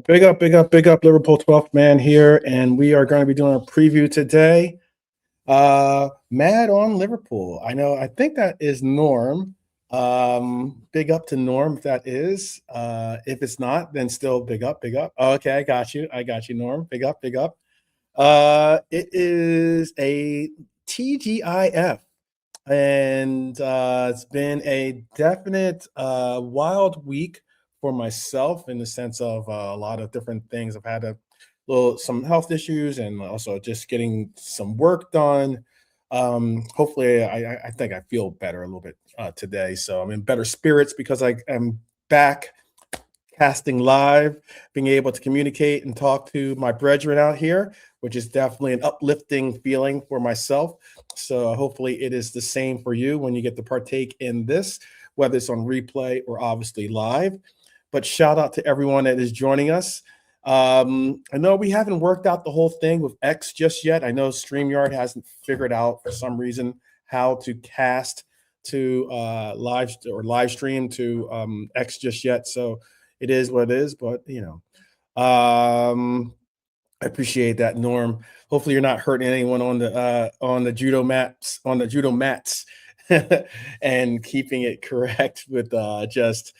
Big up, Liverpool 12th man here, and we are going to be doing a preview today. Mad on Liverpool. I think that is Norm. Big up to Norm if that is. If it's not, then still big up, big up. Okay, I got you, Norm. Big up, big up. It is a TGIF, and it's been a definite wild week for myself in the sense of a lot of different things. I've had some health issues and also just getting some work done. Hopefully, I think I feel better a little bit today, so I'm in better spirits because I am back casting live, being able to communicate and talk to my brethren out here, which is definitely an uplifting feeling for myself. So hopefully it is the same for you when you get to partake in this, whether it's on replay or obviously live. But shout out to everyone that is joining us. I know we haven't worked out the whole thing with X just yet. I know StreamYard hasn't figured out for some reason how to cast to live stream to X just yet. So it is what it is, but I appreciate that, Norm. Hopefully you're not hurting anyone on the judo mats and keeping it correct with just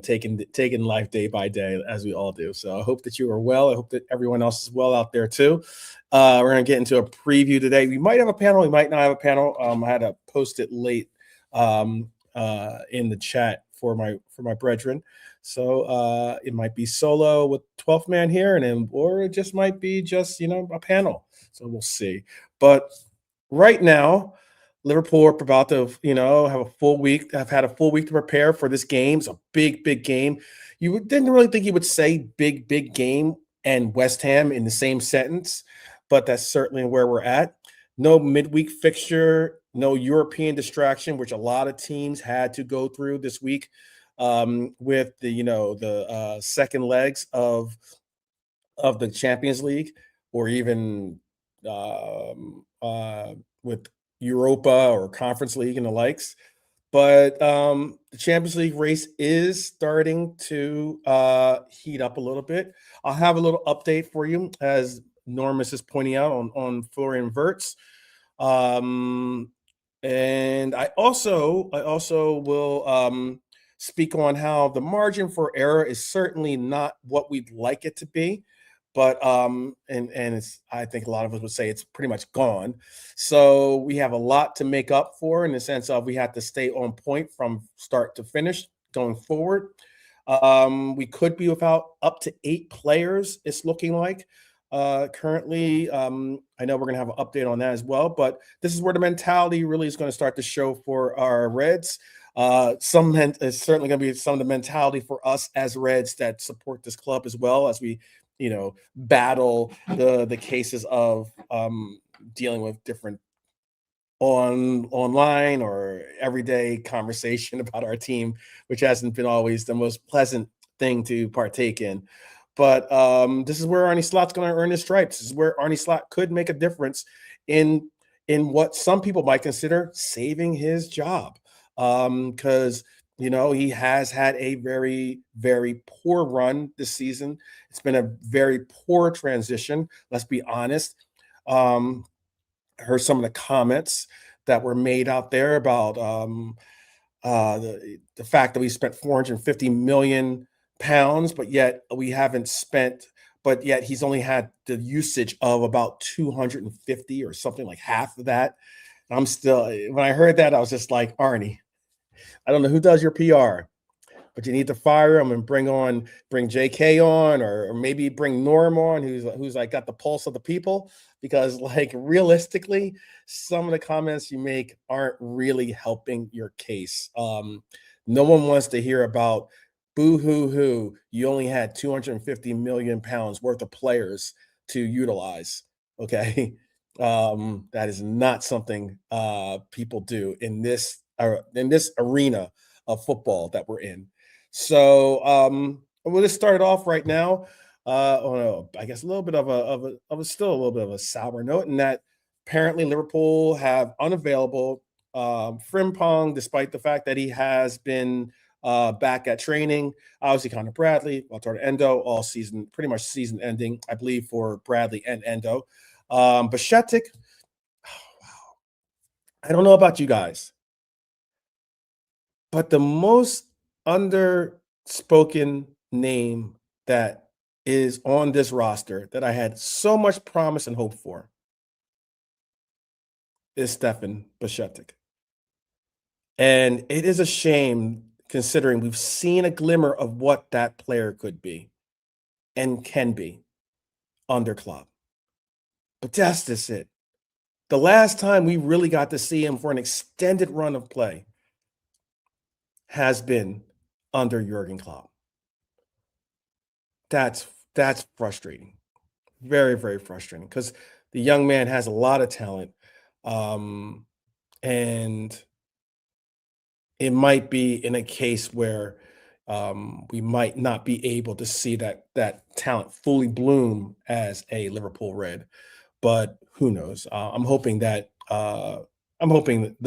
taking life day by day as we all do. So I hope that you are well. I hope that everyone else is well out there too. We're gonna get into a preview today. We might have a panel, we might not have a panel. I had to post it late in the chat for my brethren. So it might be solo with 12th man here, or it just might be just a panel. So we'll see. But right now, Liverpool are about to have a full week. I've had a full week to prepare for this game. It's a big game. You didn't really think you would say big game and West Ham in the same sentence, but that's certainly where we're at. No midweek fixture, no European distraction, which a lot of teams had to go through this week. With the second legs of the Champions League, or even with Europa or Conference League and the likes. But the Champions League race is starting to heat up a little bit. I'll have a little update for you, as Norm is pointing out on Florian Wirtz. And I also will speak on how the margin for error is certainly not what we'd like it to be, but and it's, I think a lot of us would say it's pretty much gone. So we have a lot to make up for, in the sense of we have to stay on point from start to finish going forward. We could be without up to 8 players, it's looking like. Currently, I know we're going to have an update on that as well, but this is where the mentality really is going to start to show for our Reds. It's certainly going to be some of the mentality for us as Reds that support this club, as well as we, battle the cases of dealing with different online or everyday conversation about our team, which hasn't been always the most pleasant thing to partake in. But this is where Arne Slot's going to earn his stripes. This is where Arne Slot could make a difference in what some people might consider saving his job. Because he has had a very, very poor run this season. It's been a very poor transition. Let's be honest. I heard some of the comments that were made out there about the fact that we spent 450 million pounds, but yet he's only had the usage of about 250 or something, like half of that. I'm still, when I heard that, I was just like, Arnie, I don't know who does your PR, but you need to fire him and bring JK on, or maybe bring Norm on, who's like got the pulse of the people, because like realistically, some of the comments you make aren't really helping your case. No one wants to hear about boo-hoo-hoo, you only had 250 million pounds worth of players to utilize. Okay. That is not something people do in this arena of football that we're in. So we'll just start it off right now. I guess a little bit of a sour note, in that apparently Liverpool have unavailable Frimpong, despite the fact that he has been back at training. Obviously, Connor Bradley, Lautaro Endo, all season, pretty much season ending, I believe, for Bradley and Endo. Bajcetic, I don't know about you guys, but the most underspoken name that is on this roster that I had so much promise and hope for is Stefan Bajcetic. And it is a shame considering we've seen a glimmer of what that player could be and can be under Klopp. But that's just it. The last time we really got to see him for an extended run of play has been under Jurgen Klopp. That's frustrating. Very, very frustrating because the young man has a lot of talent. And it might be in a case where we might not be able to see that talent fully bloom as a Liverpool Red, but who knows? I'm hoping the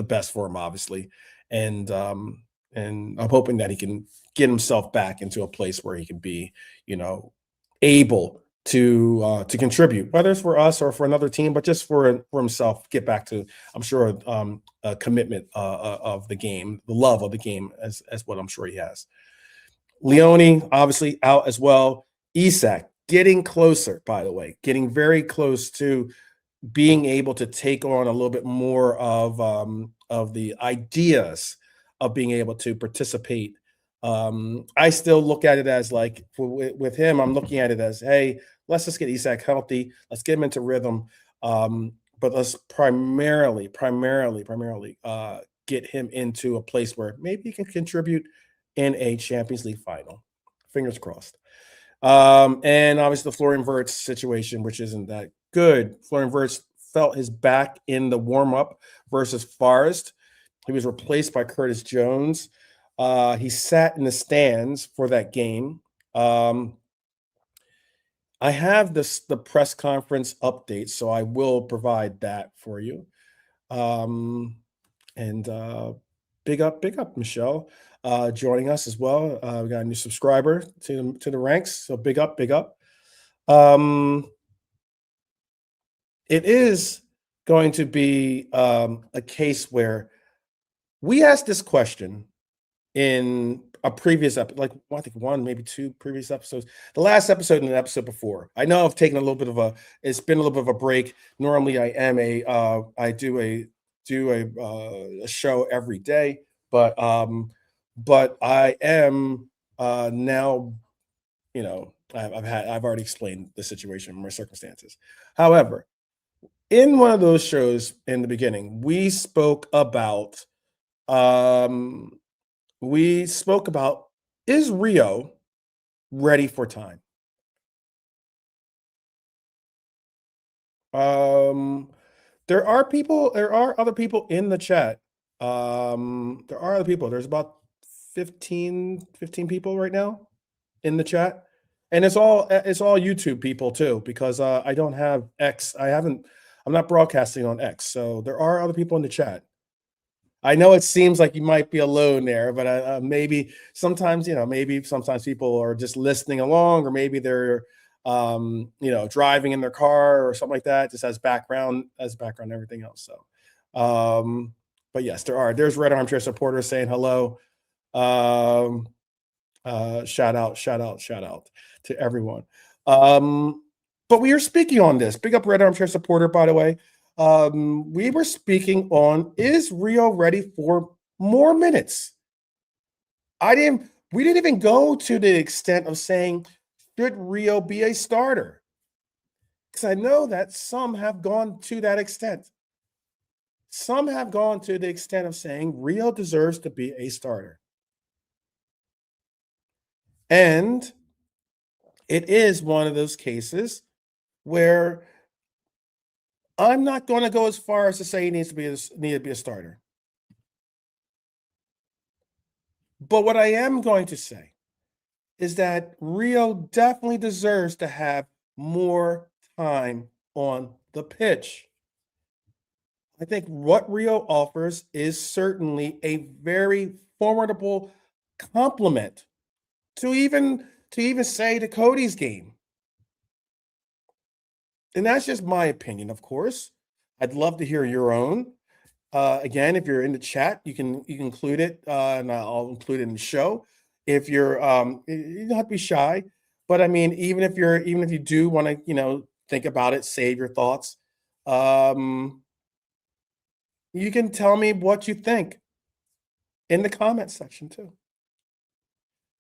best for him, obviously, and I'm hoping that he can get himself back into a place where he can be, able to contribute, whether it's for us or for another team, but just for himself, get back to, I'm sure, a commitment of the game, the love of the game, as what I'm sure he has. Leone, obviously, out as well. Isak, getting closer, by the way, getting very close to being able to take on a little bit more of the ideas of being able to participate. I still look at it as like with him, I'm looking at it as, hey, let's just get Isak healthy. Let's get him into rhythm. But let's primarily get him into a place where maybe he can contribute in a Champions League final. Fingers crossed. And obviously the Florian Wirtz situation, which isn't that good. Florian Wirtz felt his back in the warm-up versus Forest. He was replaced by Curtis Jones. He sat in the stands for that game. I have the press conference update, so I will provide that for you. And big up, Michelle, joining us as well. We got a new subscriber to the ranks, so big up. It is going to be a case where we asked this question in a previous episode, like I think one, maybe two previous episodes. The last episode and the episode before. I know I've taken it's been a little bit of a break. Normally I am I do a show every day, but I am now, I've already explained the situation, my circumstances. However, in one of those shows in the beginning, we spoke about is Rio ready for time? There are other people in the chat. There are other people. There's about 15 people right now in the chat. And it's all YouTube people too, because I don't have X. I'm not broadcasting on X. So there are other people in the chat. I know it seems like you might be alone there, but maybe sometimes people are just listening along, or maybe they're driving in their car or something like that, just as background and everything else. So but yes, there's Red Armchair supporters saying hello. Shout out to everyone. But we are speaking on this. Big up Red Armchair supporter, by the way. We were speaking on, is Rio ready for more minutes? We didn't even go to the extent of saying, should Rio be a starter? Because I know that some have gone to that extent. Some have gone to the extent of saying Rio deserves to be a starter. And it is one of those cases where I'm not going to go as far as to say he needs to be a starter. But what I am going to say is that Rio definitely deserves to have more time on the pitch. I think what Rio offers is certainly a very formidable compliment to even say to Cody's game. And that's just my opinion, of course. I'd love to hear your own. Again, if you're in the chat, you can include it, and I'll include it in the show. If you're, you don't have to be shy, but I mean, even if you do want to, think about it, save your thoughts. You can tell me what you think in the comments section too.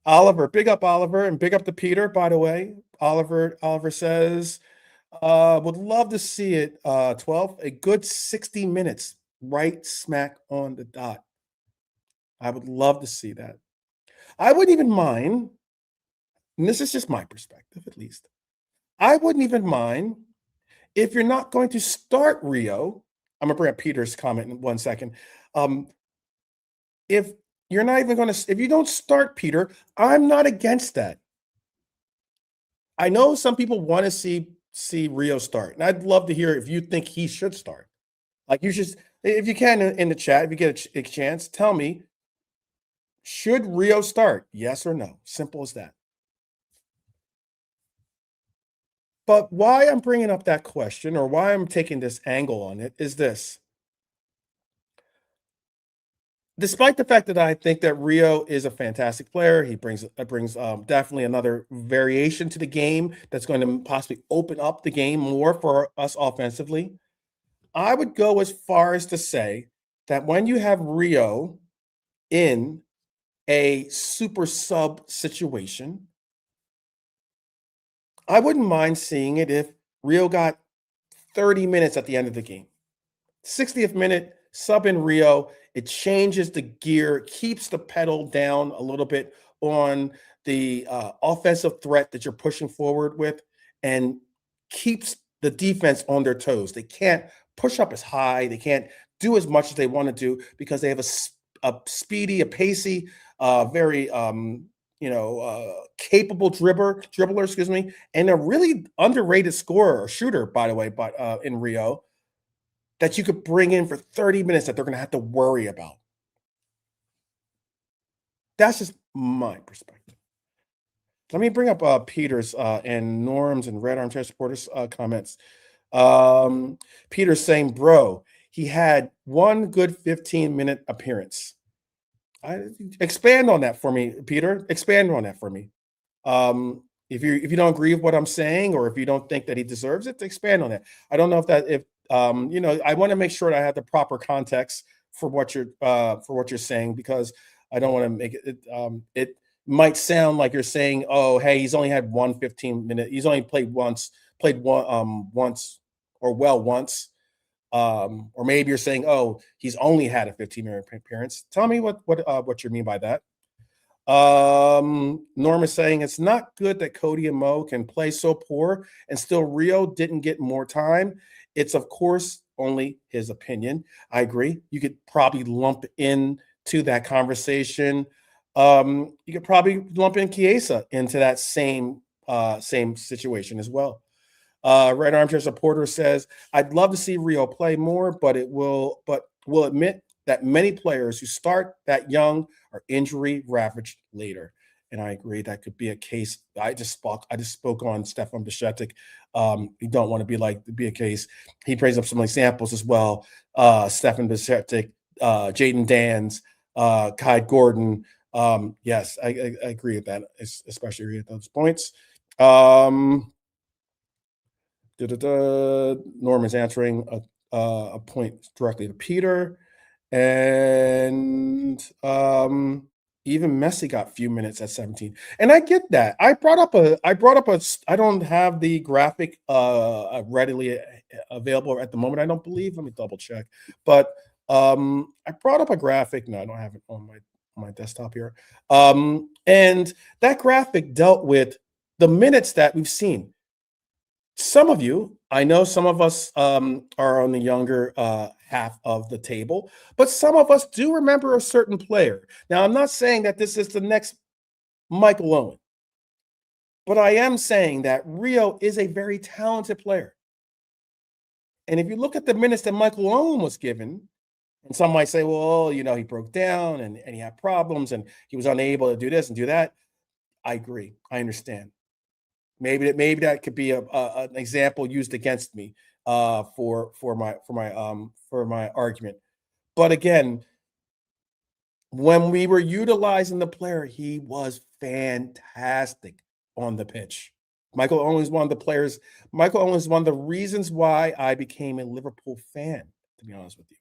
Oliver, big up Oliver, and big up to Peter, by the way. Oliver says, would love to see it, 12, a good 60 minutes, right smack on the dot. I would love to see that. I wouldn't even mind, and this is just my perspective at least, I wouldn't even mind if you're not going to start Rio. I'm going to bring up Peter's comment in 1 second. If you're not even going to, if you don't start Peter, I'm not against that. I know some people want to see Rio start, and I'd love to hear if you think he should start. Like, you should, if you can, in the chat, if you get a chance, tell me, should Rio start? Yes or no? Simple as that. But why I'm bringing up that question, or why I'm taking this angle on it, is this. Despite the fact that I think that Rio is a fantastic player, he brings definitely another variation to the game that's going to possibly open up the game more for us offensively. I would go as far as to say that when you have Rio in a super sub situation, I wouldn't mind seeing it if Rio got 30 minutes at the end of the game. 60th minute, sub in Rio. It changes the gear, keeps the pedal down a little bit on the offensive threat that you're pushing forward with, and keeps the defense on their toes. They can't push up as high. They can't do as much as they want to do because they have a speedy, a pacey, very capable dribbler, excuse me, and a really underrated scorer or shooter, by the way, but in Rio, that you could bring in for 30 minutes that they're going to have to worry about. That's just my perspective. Let me bring up Peter's and Norm's and Red Armchair Supporters comments. Peter's saying, bro, he had one good 15-minute appearance. Expand on that for me, Peter. Expand on that for me. If you don't agree with what I'm saying, or if you don't think that he deserves it, expand on it. I don't know if I want to make sure that I have the proper context for what you're saying, because I don't want to make it. It might sound like you're saying, oh, hey, he's only had one 15-minute. He's only played once, once, or maybe you're saying, oh, he's only had a 15-minute appearance. Tell me what you mean by that. Norm is saying it's not good that Cody and Mo can play so poor and still Rio didn't get more time. It's, of course, only his opinion. I agree. You could probably lump into that conversation. You could probably lump in Chiesa into that same situation as well. Red Armchair Supporter says, I'd love to see Rio play more, but will admit that many players who start that young are injury ravaged later. And I agree that could be a case. I just spoke on Stefan Bishetic. You don't want to be a case. He brings up some examples as well. Stefan Bishetic, Jaden Dans, Kai Gordon. Yes, I agree with that, especially at those points. Norman's answering a point directly to Peter, and even Messi got a few minutes at 17, and I get that. I brought up a. I don't have the graphic readily available at the moment. I don't believe. Let me double check. But I brought up a graphic. No, I don't have it on my desktop here. And that graphic dealt with the minutes that we've seen. Some of you, I know some of us are on the younger half of the table, but some of us do remember a certain player. Now, I'm not saying that this is the next Michael Owen, but I am saying that Rio is a very talented player. And if you look at the minutes that Michael Owen was given, And some might say, well, he broke down and he had problems and he was unable to do this and do that. I agree. I understand. Maybe that could be an example used against me for my argument. But again, when we were utilizing the player, he was fantastic on the pitch. Michael Owen is one of the players. Michael Owen is one of the reasons why I became a Liverpool fan, to be honest with you.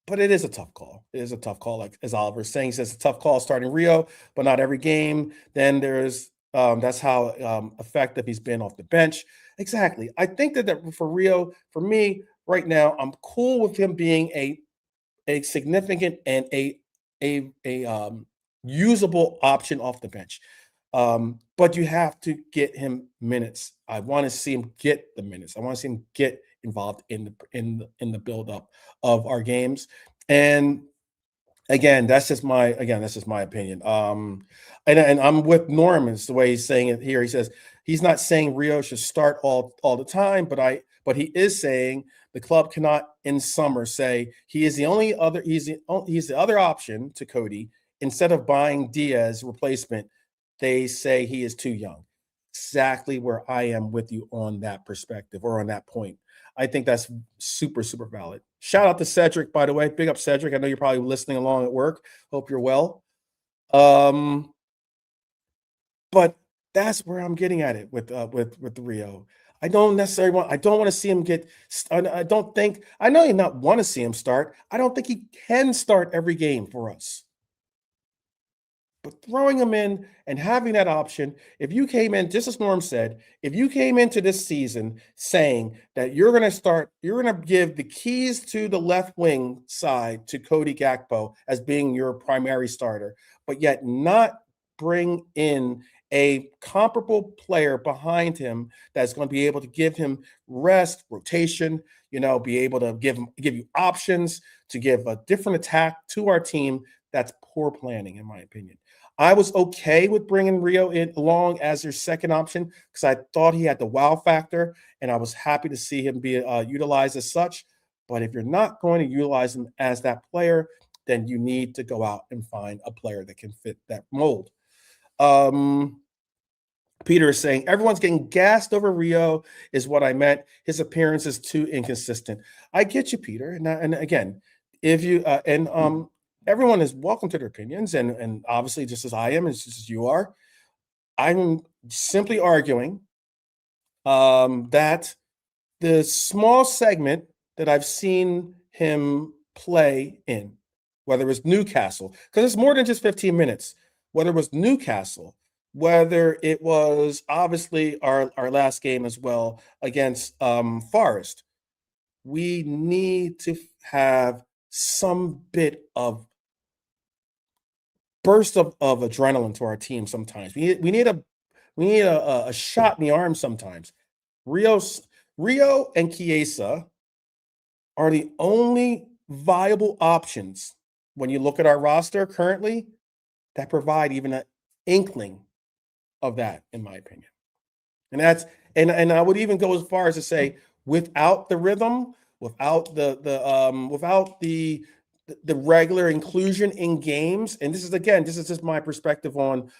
But it is a tough call. It is a tough call, like as Oliver's saying. He says it's a tough call starting Rio, but not every game. Then there's that's how effective he's been off the bench. Exactly. I think that for Rio, for me right now, I'm cool with him being a significant and a usable option off the bench. But you have to get him minutes. I want to see him get the minutes. I want to see him get involved in the build up of our games. And again, that's just my opinion. And I'm with Norman. It's the way he's saying it here. He says he's not saying Rio should start all the time, but he is saying the club cannot in summer say he is the only other he's the other option to Cody instead of buying Diaz replacement. They say he is too young. Exactly where I am with you on that perspective or on that point. I think that's super, super valid. Shout out to Cedric, by the way. Big up, Cedric. I know you're probably listening along at work. Hope you're well. But that's where I'm getting at it with Rio. I don't want to see him get. I know you not want to see him start. I don't think he can start every game for us. But throwing him in and having that option, if you came in, just as Norm said, if you came into this season saying that you're going to give the keys to the left wing side to Cody Gakpo as being your primary starter, but yet not bring in a comparable player behind him that's going to be able to give him rest, rotation, be able to give you options to give a different attack to our team, that's poor planning, in my opinion. I was okay with bringing Rio in along as their second option because I thought he had the wow factor, and I was happy to see him be utilized as such. But if you're not going to utilize him as that player, then you need to go out and find a player that can fit that mold. Peter is saying everyone's getting gassed over Rio is what I meant. His appearance is too inconsistent. I get you, Peter. And again, if you everyone is welcome to their opinions, and obviously just as I am, and just as you are, I'm simply arguing that the small segment that I've seen him play in, whether it was Newcastle, because it's more than just 15 minutes, whether it was Newcastle, whether it was obviously our last game as well against Forest, we need to have some bit of burst of adrenaline to our team sometimes. We need a shot in the arm sometimes. Rio and Chiesa are the only viable options when you look at our roster currently that provide even an inkling of that, in my opinion. And that's and I would even go as far as to say, without the rhythm, without the regular inclusion in games, and this is just my perspective on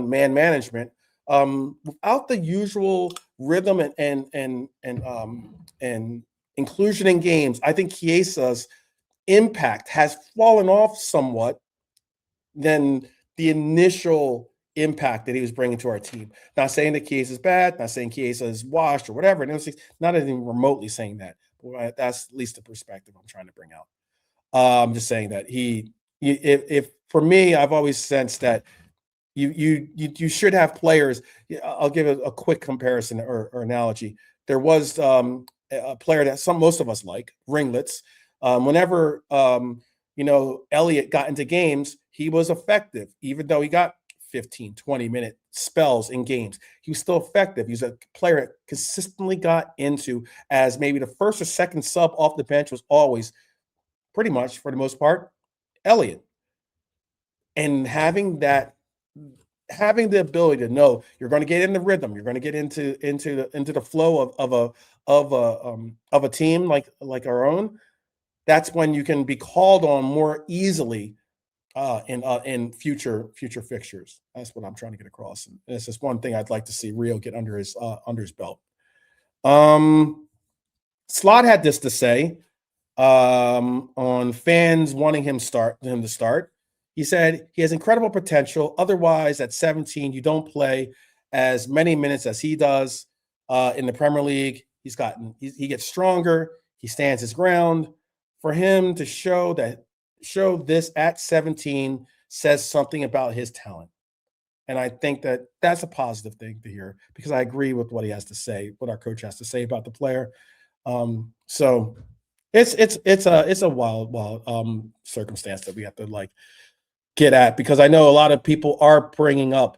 man management. Without the usual rhythm and inclusion in games, I think Chiesa's impact has fallen off somewhat than the initial impact that he was bringing to our team. Not saying that Chiesa is bad, not saying Chiesa is washed or whatever. Not even remotely saying that. But that's at least the perspective I'm trying to bring out. I'm just saying that if for me, I've always sensed that you should have players. I'll give a quick comparison or analogy. There was a player that most of us like, Ringlets. Whenever Elliott got into games, he was effective, even though he got 15, 20-minute spells in games. He was still effective. He was a player that consistently got into as maybe the first or second sub off the bench was always, pretty much for the most part, Elliott. And having the ability to know you're going to get in the rhythm, you're going to get into the flow of a team like our own, that's when you can be called on more easily in future fixtures. That's what I'm trying to get across. And it's just one thing I'd like to see Rio get under his belt. Slot had this to say on fans wanting him to start. He said he has incredible potential. Otherwise, at 17, you don't play as many minutes as he does in the Premier League. He gets stronger. He stands his ground. For him to show this at 17 says something about his talent. And I think that that's a positive thing to hear, because I agree with what he has to say, what our coach has to say about the player. So it's a wild circumstance that we have to like get at, because I know a lot of people are bringing up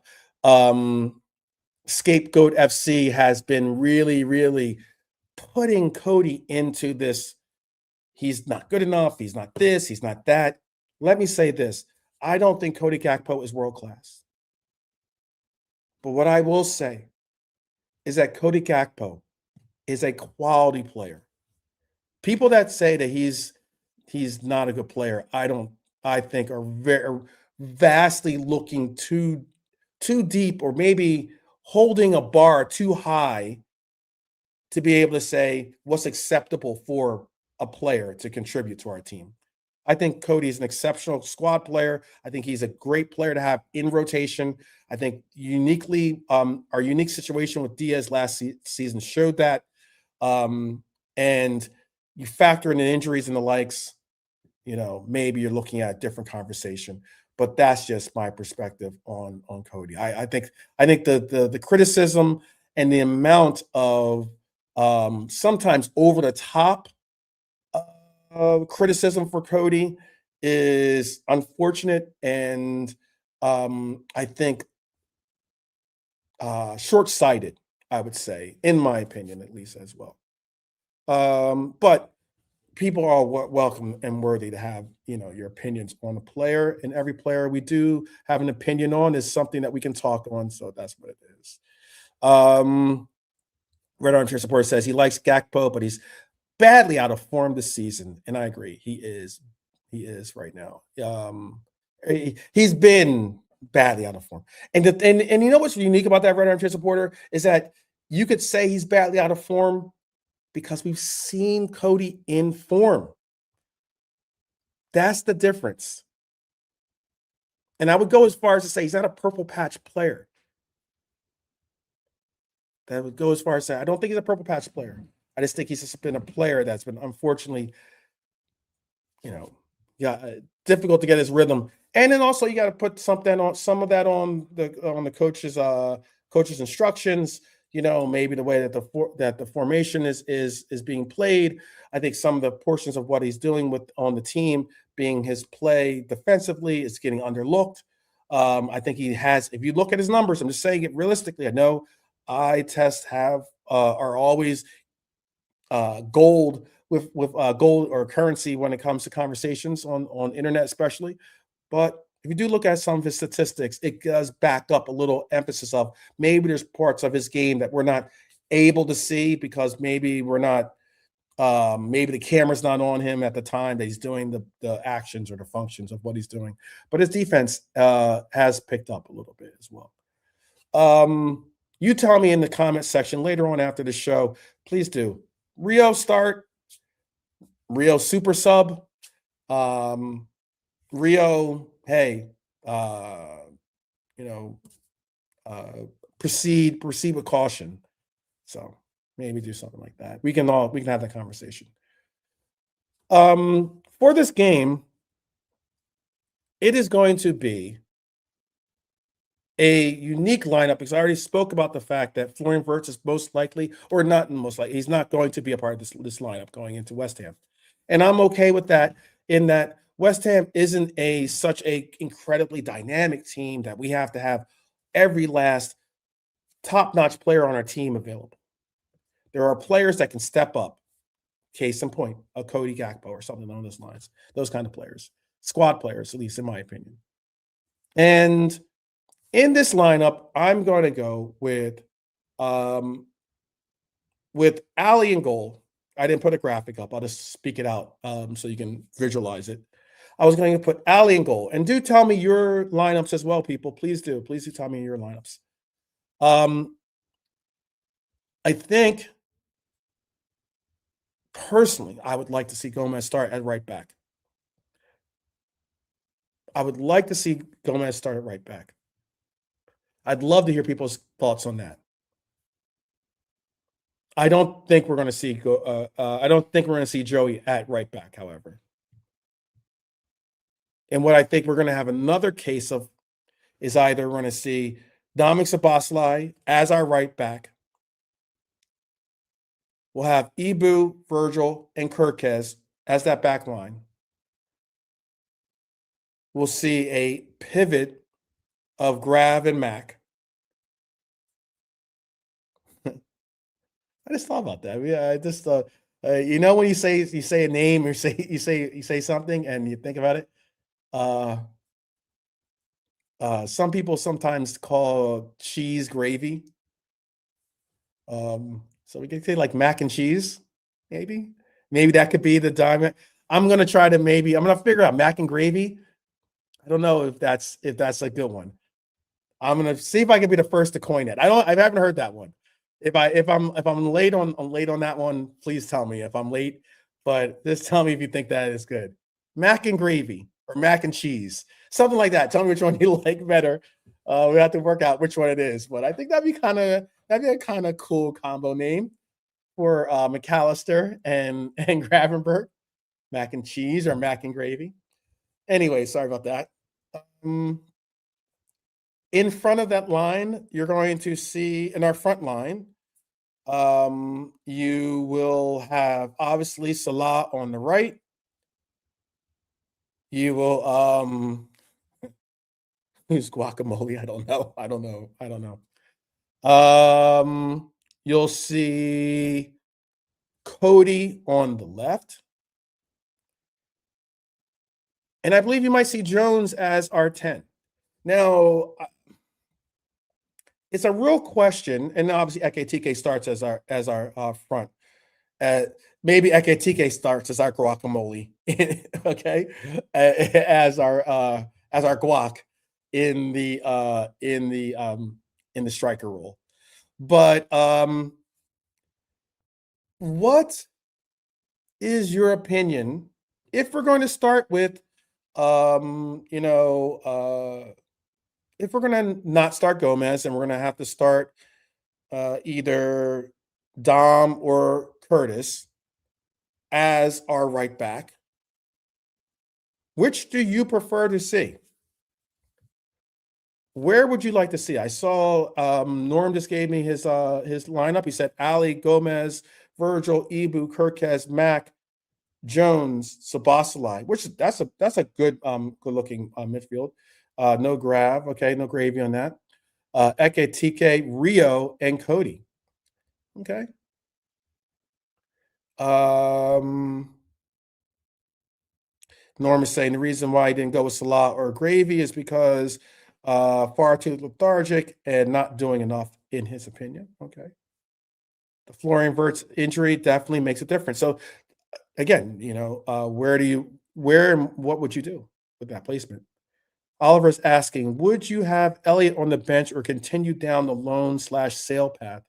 Scapegoat FC has been really, really putting Cody into this. He's not good enough. He's not this. He's not that. Let me say this. I don't think Cody Gakpo is world class. But what I will say is that Cody Gakpo is a quality player. People that say that he's not a good player, I think are very vastly looking too deep, or maybe holding a bar too high to be able to say what's acceptable for a player to contribute to our team. I think Cody is an exceptional squad player. I think he's a great player to have in rotation. I think our unique situation with Diaz last season showed that. And you factor in the injuries and the likes, maybe you're looking at a different conversation. But that's just my perspective on Cody. I think the criticism and the amount of sometimes over the top criticism for Cody is unfortunate, and I think short-sighted, I would say, in my opinion, at least, as well. But people are welcome and worthy to have, your opinions on a player, and every player we do have an opinion on is something that we can talk on. So that's what it is. Red Armchair Supporter says he likes Gakpo, but he's badly out of form this season. And I agree. He is right now. He's been badly out of form. And you know what's unique about that Red Armchair Supporter is that you could say he's badly out of form because we've seen Cody in form. That's the difference. And I would go as far as to say he's not a purple patch player. That would go as far as say I don't think he's a purple patch player. I just think he's just been a player that's been unfortunately, difficult to get his rhythm. And then also you got to put some of that on the coach's instructions. Maybe the way that the formation is being played. I think some of the portions of what he's doing on the team, being his play defensively, is getting underlooked. I think he has. If you look at his numbers, I'm just saying it realistically. I know eye tests are always gold with gold or currency when it comes to conversations on internet, especially. But if you do look at some of his statistics, it does back up a little emphasis of maybe there's parts of his game that we're not able to see because maybe we're not, maybe the camera's not on him at the time that he's doing the actions or the functions of what he's doing. But his defense has picked up a little bit as well. You tell me in the comment section later on after the show, please do. Rio start, Rio super sub, Rio, hey, proceed with caution. So maybe do something like that. We can have that conversation. For this game, it is going to be a unique lineup because I already spoke about the fact that Florian Wirtz is most likely, or not most likely, he's not going to be a part of this lineup going into West Ham. And I'm okay with that, in that West Ham isn't such a incredibly dynamic team that we have to have every last top-notch player on our team available. There are players that can step up. Case in point, a Cody Gakpo or something along those lines. Those kind of players. Squad players, at least in my opinion. And in this lineup, I'm going to go with with Ali in goal, I didn't put a graphic up. I'll just speak it out so you can visualize it. I was going to put Ali in goal. And do tell me your lineups as well, people. Please do. Please do tell me your lineups. I think, personally, I would like to see Gomez start at right back. I would like to see Gomez start at right back. I'd love to hear people's thoughts on that. I don't think we're going to see I don't think we're going to see Joey at right back, however. And what I think we're going to have another case of is either we're going to see Dominic Szoboszlai as our right back. We'll have Ibu, Virgil, and Kirkes as that back line. We'll see a pivot of Grav and Mac. I just thought about that. Yeah, I just you know, when you say a name or you say something and you think about it. Some people sometimes call cheese gravy. So we can say like mac and cheese, maybe. Maybe that could be the diamond. I'm gonna try to I'm gonna figure out mac and gravy. I don't know if that's a good one. I'm gonna see if I can be the first to coin it. I haven't heard that one. If I'm late on that one, please tell me if I'm late. But just tell me if you think that is good. Mac and gravy or mac and cheese, something like that. Tell me which one you like better. We have to work out which one it is. But I think that'd be a kind of cool combo name for McAllister and Gravenberg. Mac and cheese or mac and gravy. Anyway, sorry about that. In front of that line, you're going to see in our front line, you will have obviously Salah on the right. You will who's guacamole? I don't know. You'll see Cody on the left. And I believe you might see Jones as our 10. Now, it's a real question, and obviously Ekitike starts as our front. Maybe Ekitike starts as our guacamole, okay, as our guac in the striker role. But what is your opinion if we're going to start with if we're going to not start Gomez and we're going to have to start either Dom or Curtis as our right back, which do you prefer to see? Where would you like to see? I saw Norm just gave me his lineup. He said Ali, Gomez, Virgil, Ibu, Kirkes, Mac, Jones, Szoboszlai, which that's a good looking midfield. No Grav, okay, no gravy on that. Ekitike, Rio, and Cody. Okay. Norm is saying the reason why he didn't go with Salah or gravy is because far too lethargic and not doing enough, in his opinion. Okay. The Florian Wirtz injury definitely makes a difference. So again, where and what would you do with that placement? Oliver's asking, would you have Elliott on the bench or continue down the loan/sale path?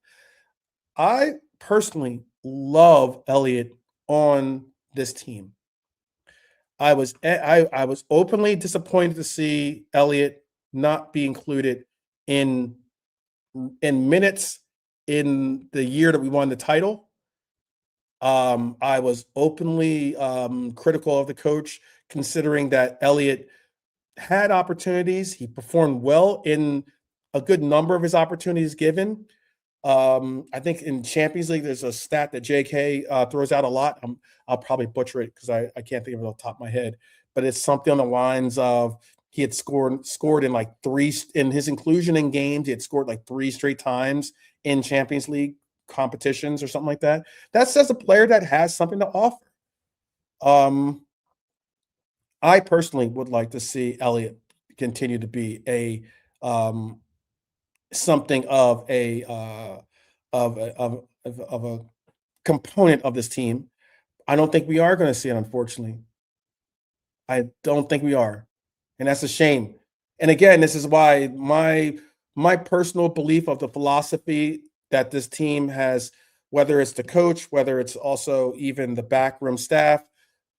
I personally love Elliott on this team. I was openly disappointed to see Elliott not be included in minutes in the year that we won the title. I was openly critical of the coach, considering that Elliott had opportunities. He performed well in a good number of his opportunities given. I think in Champions League, there's a stat that JK throws out a lot. I'll probably butcher it because I can't think of it off the top of my head, but it's something on the lines of he had scored in like in his inclusion in games. He had scored like 3 straight times in Champions League competitions or something like that. That says a player that has something to offer. I personally would like to see Elliott continue to be something of of a component of this team. I don't think we are going to see it, unfortunately. I don't think we are, and that's a shame. And again, this is why my personal belief of the philosophy that this team has, whether it's the coach, whether it's also even the backroom staff,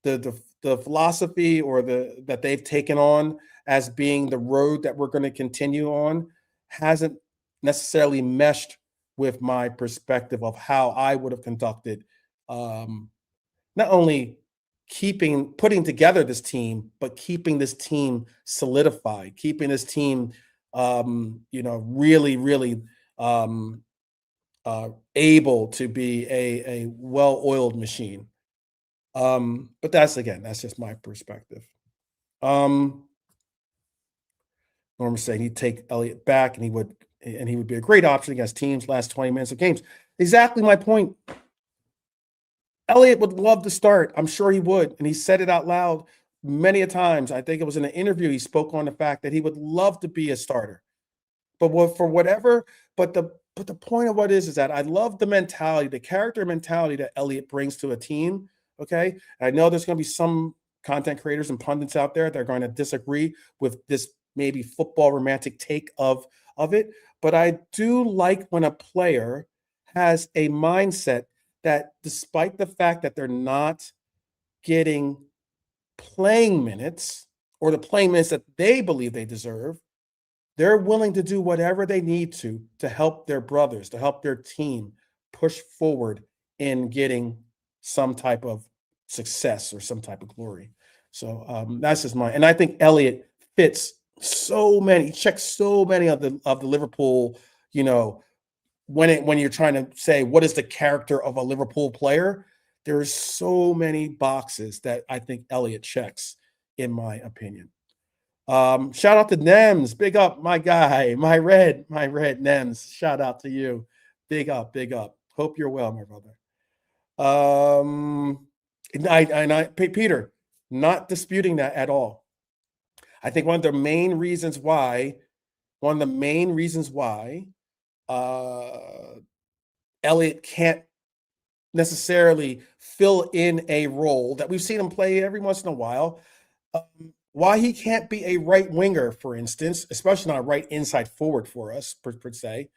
the philosophy or that they've taken on as being the road that we're going to continue on, hasn't necessarily meshed with my perspective of how I would have conducted, not only putting together this team, but keeping this team solidified, keeping this team, really, really um, able to be a well-oiled machine. But that's just my perspective. Norm saying he'd take Elliott back, and he would be a great option against teams last 20 minutes of games. Exactly my point. Elliott would love to start. I'm sure he would. And he said it out loud many a times. I think it was in an interview. He spoke on the fact that he would love to be a starter. But the point of what is that I love the mentality, the character mentality that Elliott brings to a team. Okay. I know there's going to be some content creators and pundits out there that are going to disagree with this maybe football romantic take of it. But I do like when a player has a mindset that, despite the fact that they're not getting playing minutes or the playing minutes that they believe they deserve, they're willing to do whatever they need to help their brothers, to help their team push forward in getting some type of success or some type of glory. So that's just mine. And I think Elliott fits checks so many of the Liverpool, when you're trying to say what is the character of a Liverpool player, there's so many boxes that I think Elliott checks, in my opinion. Shout out to Nems. Big up, my guy, my red Nems. Shout out to you. Big up, big up. Hope you're well, my brother. Peter, not disputing that at all. I think one of the main reasons why Elliott can't necessarily fill in a role that we've seen him play every once in a while. Why he can't be a right winger, for instance, especially not a right inside forward for us, per se,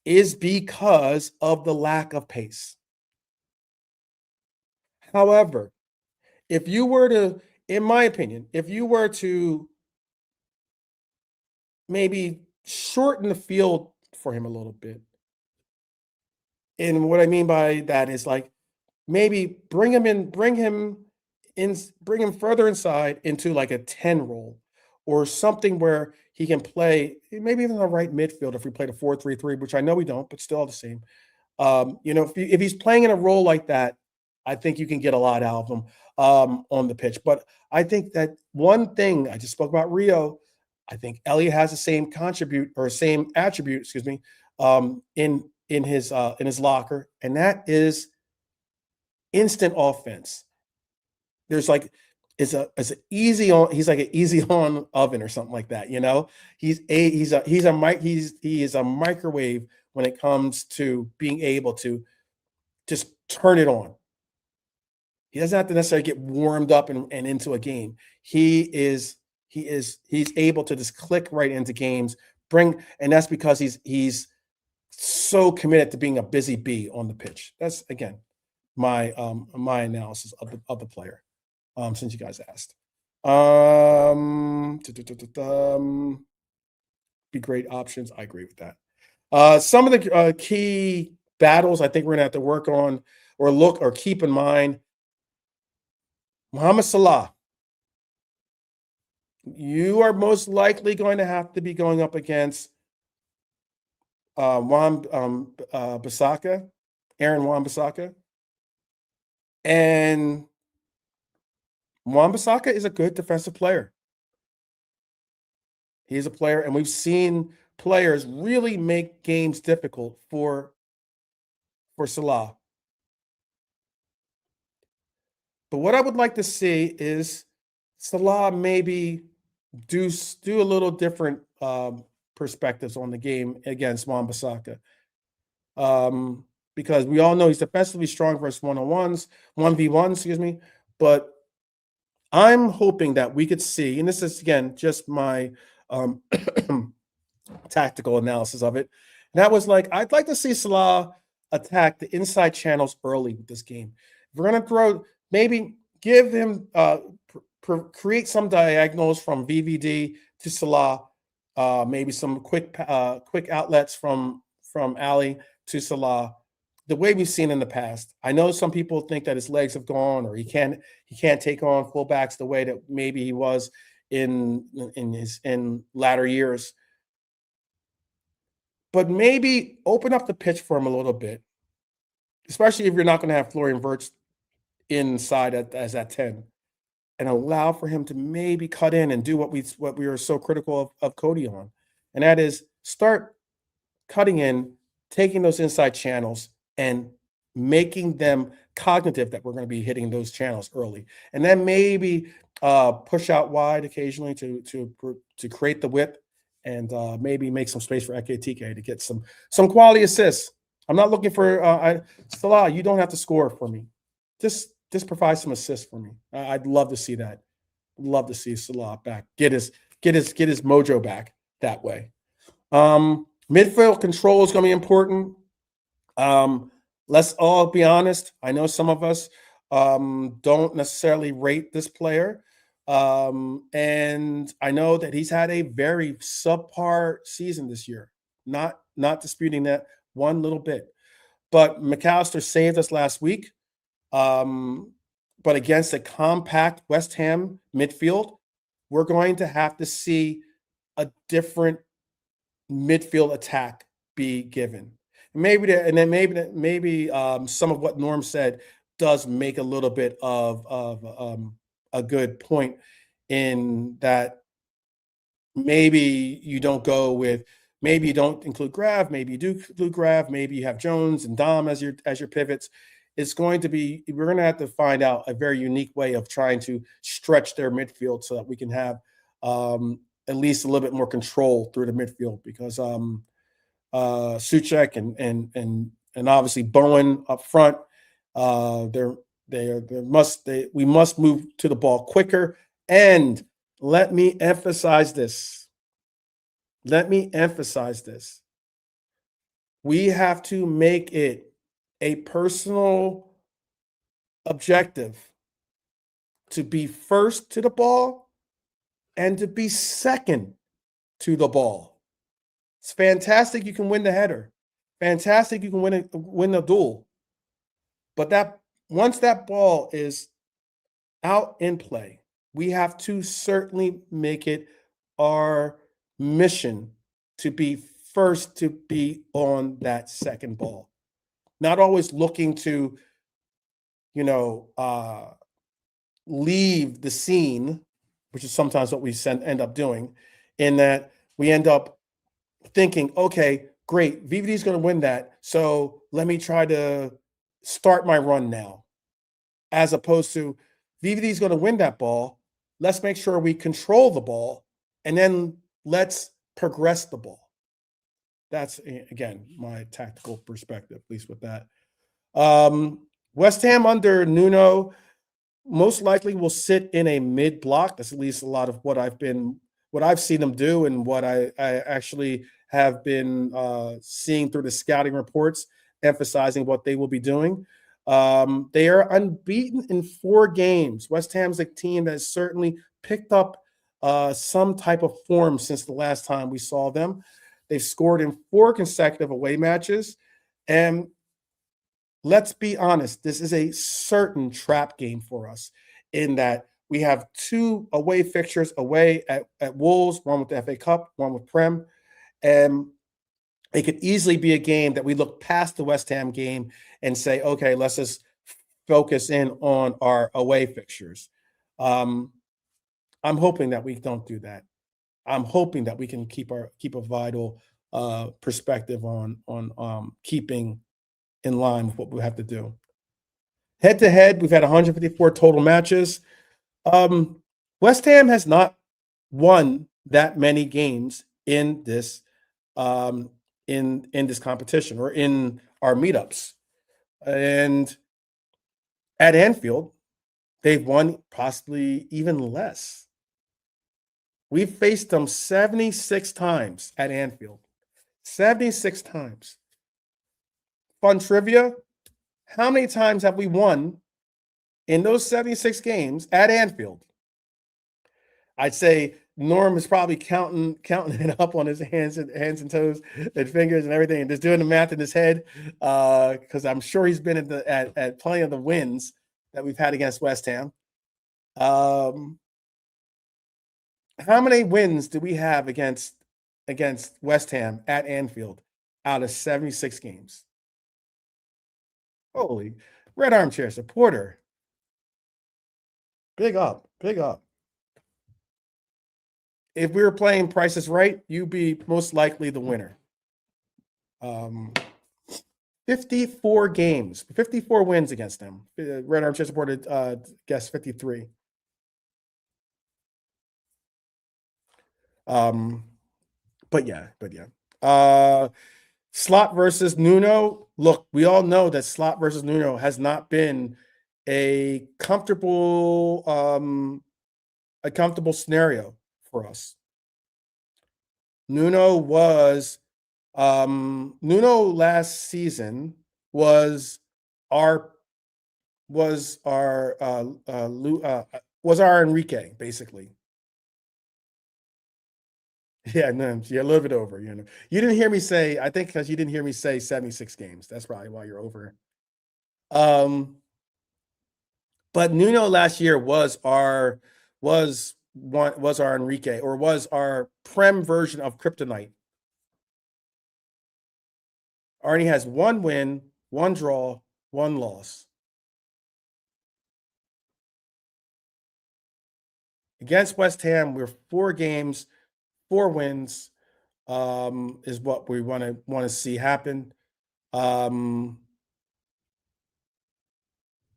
is because of the lack of pace. However, if you were to, in my opinion, if you were to maybe shorten the field for him a little bit, and what I mean by that is like maybe bring him further inside into like a 10 role or something where he can play maybe even the right midfield if we played a 4-3-3, which I know we don't, but still the same. If he's playing in a role like that, I think you can get a lot out of him on the pitch. But I think that one thing I just spoke about Rio, I think Elliott has the same attribute, excuse me, in his locker, and that is instant offense. There's like it's an easy on. He's like an easy on oven or something like that. He is a microwave when it comes to being able to just turn it on. He doesn't have to necessarily get warmed up and into a game. He's able to just click right into games, and that's because he's so committed to being a busy bee on the pitch. That's again my analysis of the player. Since you guys asked, be great options. I agree with that. Some of the key battles I think we're gonna have to work on or look or keep in mind. Mohamed Salah, you are most likely going to have to be going up against Aaron Wan-Bissaka, and Wan-Bissaka is a good defensive player. He's a player, and we've seen players really make games difficult for Salah. But what I would like to see is Salah maybe do a little different perspectives on the game against Wan-Bissaka. because we all know he's defensively strong versus 1-on-1s, 1v1s, excuse me. But I'm hoping that we could see, and this is, again, just my tactical analysis of it. And that was like, I'd like to see Salah attack the inside channels early with this game. If we're going to throw, maybe give him, create some diagonals from VVD to Salah, maybe some quick outlets from Ali to Salah, the way we've seen in the past. I know some people think that his legs have gone, or he can't take on fullbacks the way that maybe he was in his latter years. But maybe open up the pitch for him a little bit, especially if you're not going to have Florian Wirtz inside as that 10, and allow for him to maybe cut in and do what we were so critical of Cody on, and that is start cutting in, taking those inside channels and making them cognitive that we're going to be hitting those channels early, and then maybe push out wide occasionally to create the width, and maybe make some space for Ekitike to get some quality assists. I'm not looking for Salah. You don't have to score for me. Just provide some assists for me. I'd love to see that. Love to see Salah back. Get his mojo back that way. Midfield control is going to be important. Let's all be honest. I know some of us don't necessarily rate this player. And I know that he's had a very subpar season this year. Not disputing that one little bit. But McAllister saved us last week. But against a compact West Ham midfield, we're going to have to see a different midfield attack be given. Maybe some of what Norm said does make a little bit of a good point, in that maybe you don't include Grav, maybe you do include Grav, maybe you have Jones and Dom as your pivots. We're going to have to find out a very unique way of trying to stretch their midfield so that we can have at least a little bit more control through the midfield, because Souček and obviously Bowen up front, we must move to the ball quicker. And let me emphasize this. We have to make it a personal objective to be first to the ball and to be second to the ball. It's fantastic you can win the header. Fantastic you can win a duel. But once that ball is out in play, we have to certainly make it our mission to be first, to be on that second ball. Not always looking to, leave the scene, which is sometimes what we end up doing, in that we end up thinking, okay, great, VVD is going to win that, so let me try to start my run now. As opposed to, VVD is going to win that ball, let's make sure we control the ball, and then let's progress the ball. That's, again, my tactical perspective, at least with that. West Ham under Nuno most likely will sit in a mid block. That's at least a lot of what I've seen them do, and what I actually have been seeing through the scouting reports, emphasizing what they will be doing. They are unbeaten in 4 games. West Ham's a team that has certainly picked up some type of form since the last time we saw them. They've scored in 4 consecutive away matches. And let's be honest, this is a certain trap game for us, in that we have 2 away fixtures away at Wolves, one with the FA Cup, one with Prem. And it could easily be a game that we look past the West Ham game and say, okay, let's just focus in on our away fixtures. I'm hoping that we don't do that. I'm hoping that we can keep a vital perspective on keeping in line with what we have to do. Head to head, we've had 154 total matches. West Ham has not won that many games in this in this competition, or in our meetups. And at Anfield, they've won possibly even less. We've faced them 76 times at Anfield. 76 times. Fun trivia. How many times have we won in those 76 games at Anfield? I'd say Norm is probably counting it up on his hands and toes and fingers and everything, and just doing the math in his head, because I'm sure he's been at plenty of the wins that we've had against West Ham. How many wins do we have against West Ham at Anfield out of 76 games? Holy Red Armchair supporter. Big up, big up. If we were playing Price is Right, you'd be most likely the winner. 54 games, 54 wins against them. Red Armchair supporter guess 53. But yeah. Slot versus Nuno. Look, we all know that Slot versus Nuno has not been a comfortable scenario for us. Nuno last season was our Enrique, basically. Yeah, no, yeah, a little bit over. You didn't hear me say. I think because you didn't hear me say 76 games. That's probably why you're over. But Nuno last year was our Enrique, or was our Prem version of Kryptonite. Arne has 1 win, 1 draw, 1 loss. Against West Ham, we're 4 games, 4 wins, is what we want to see happen.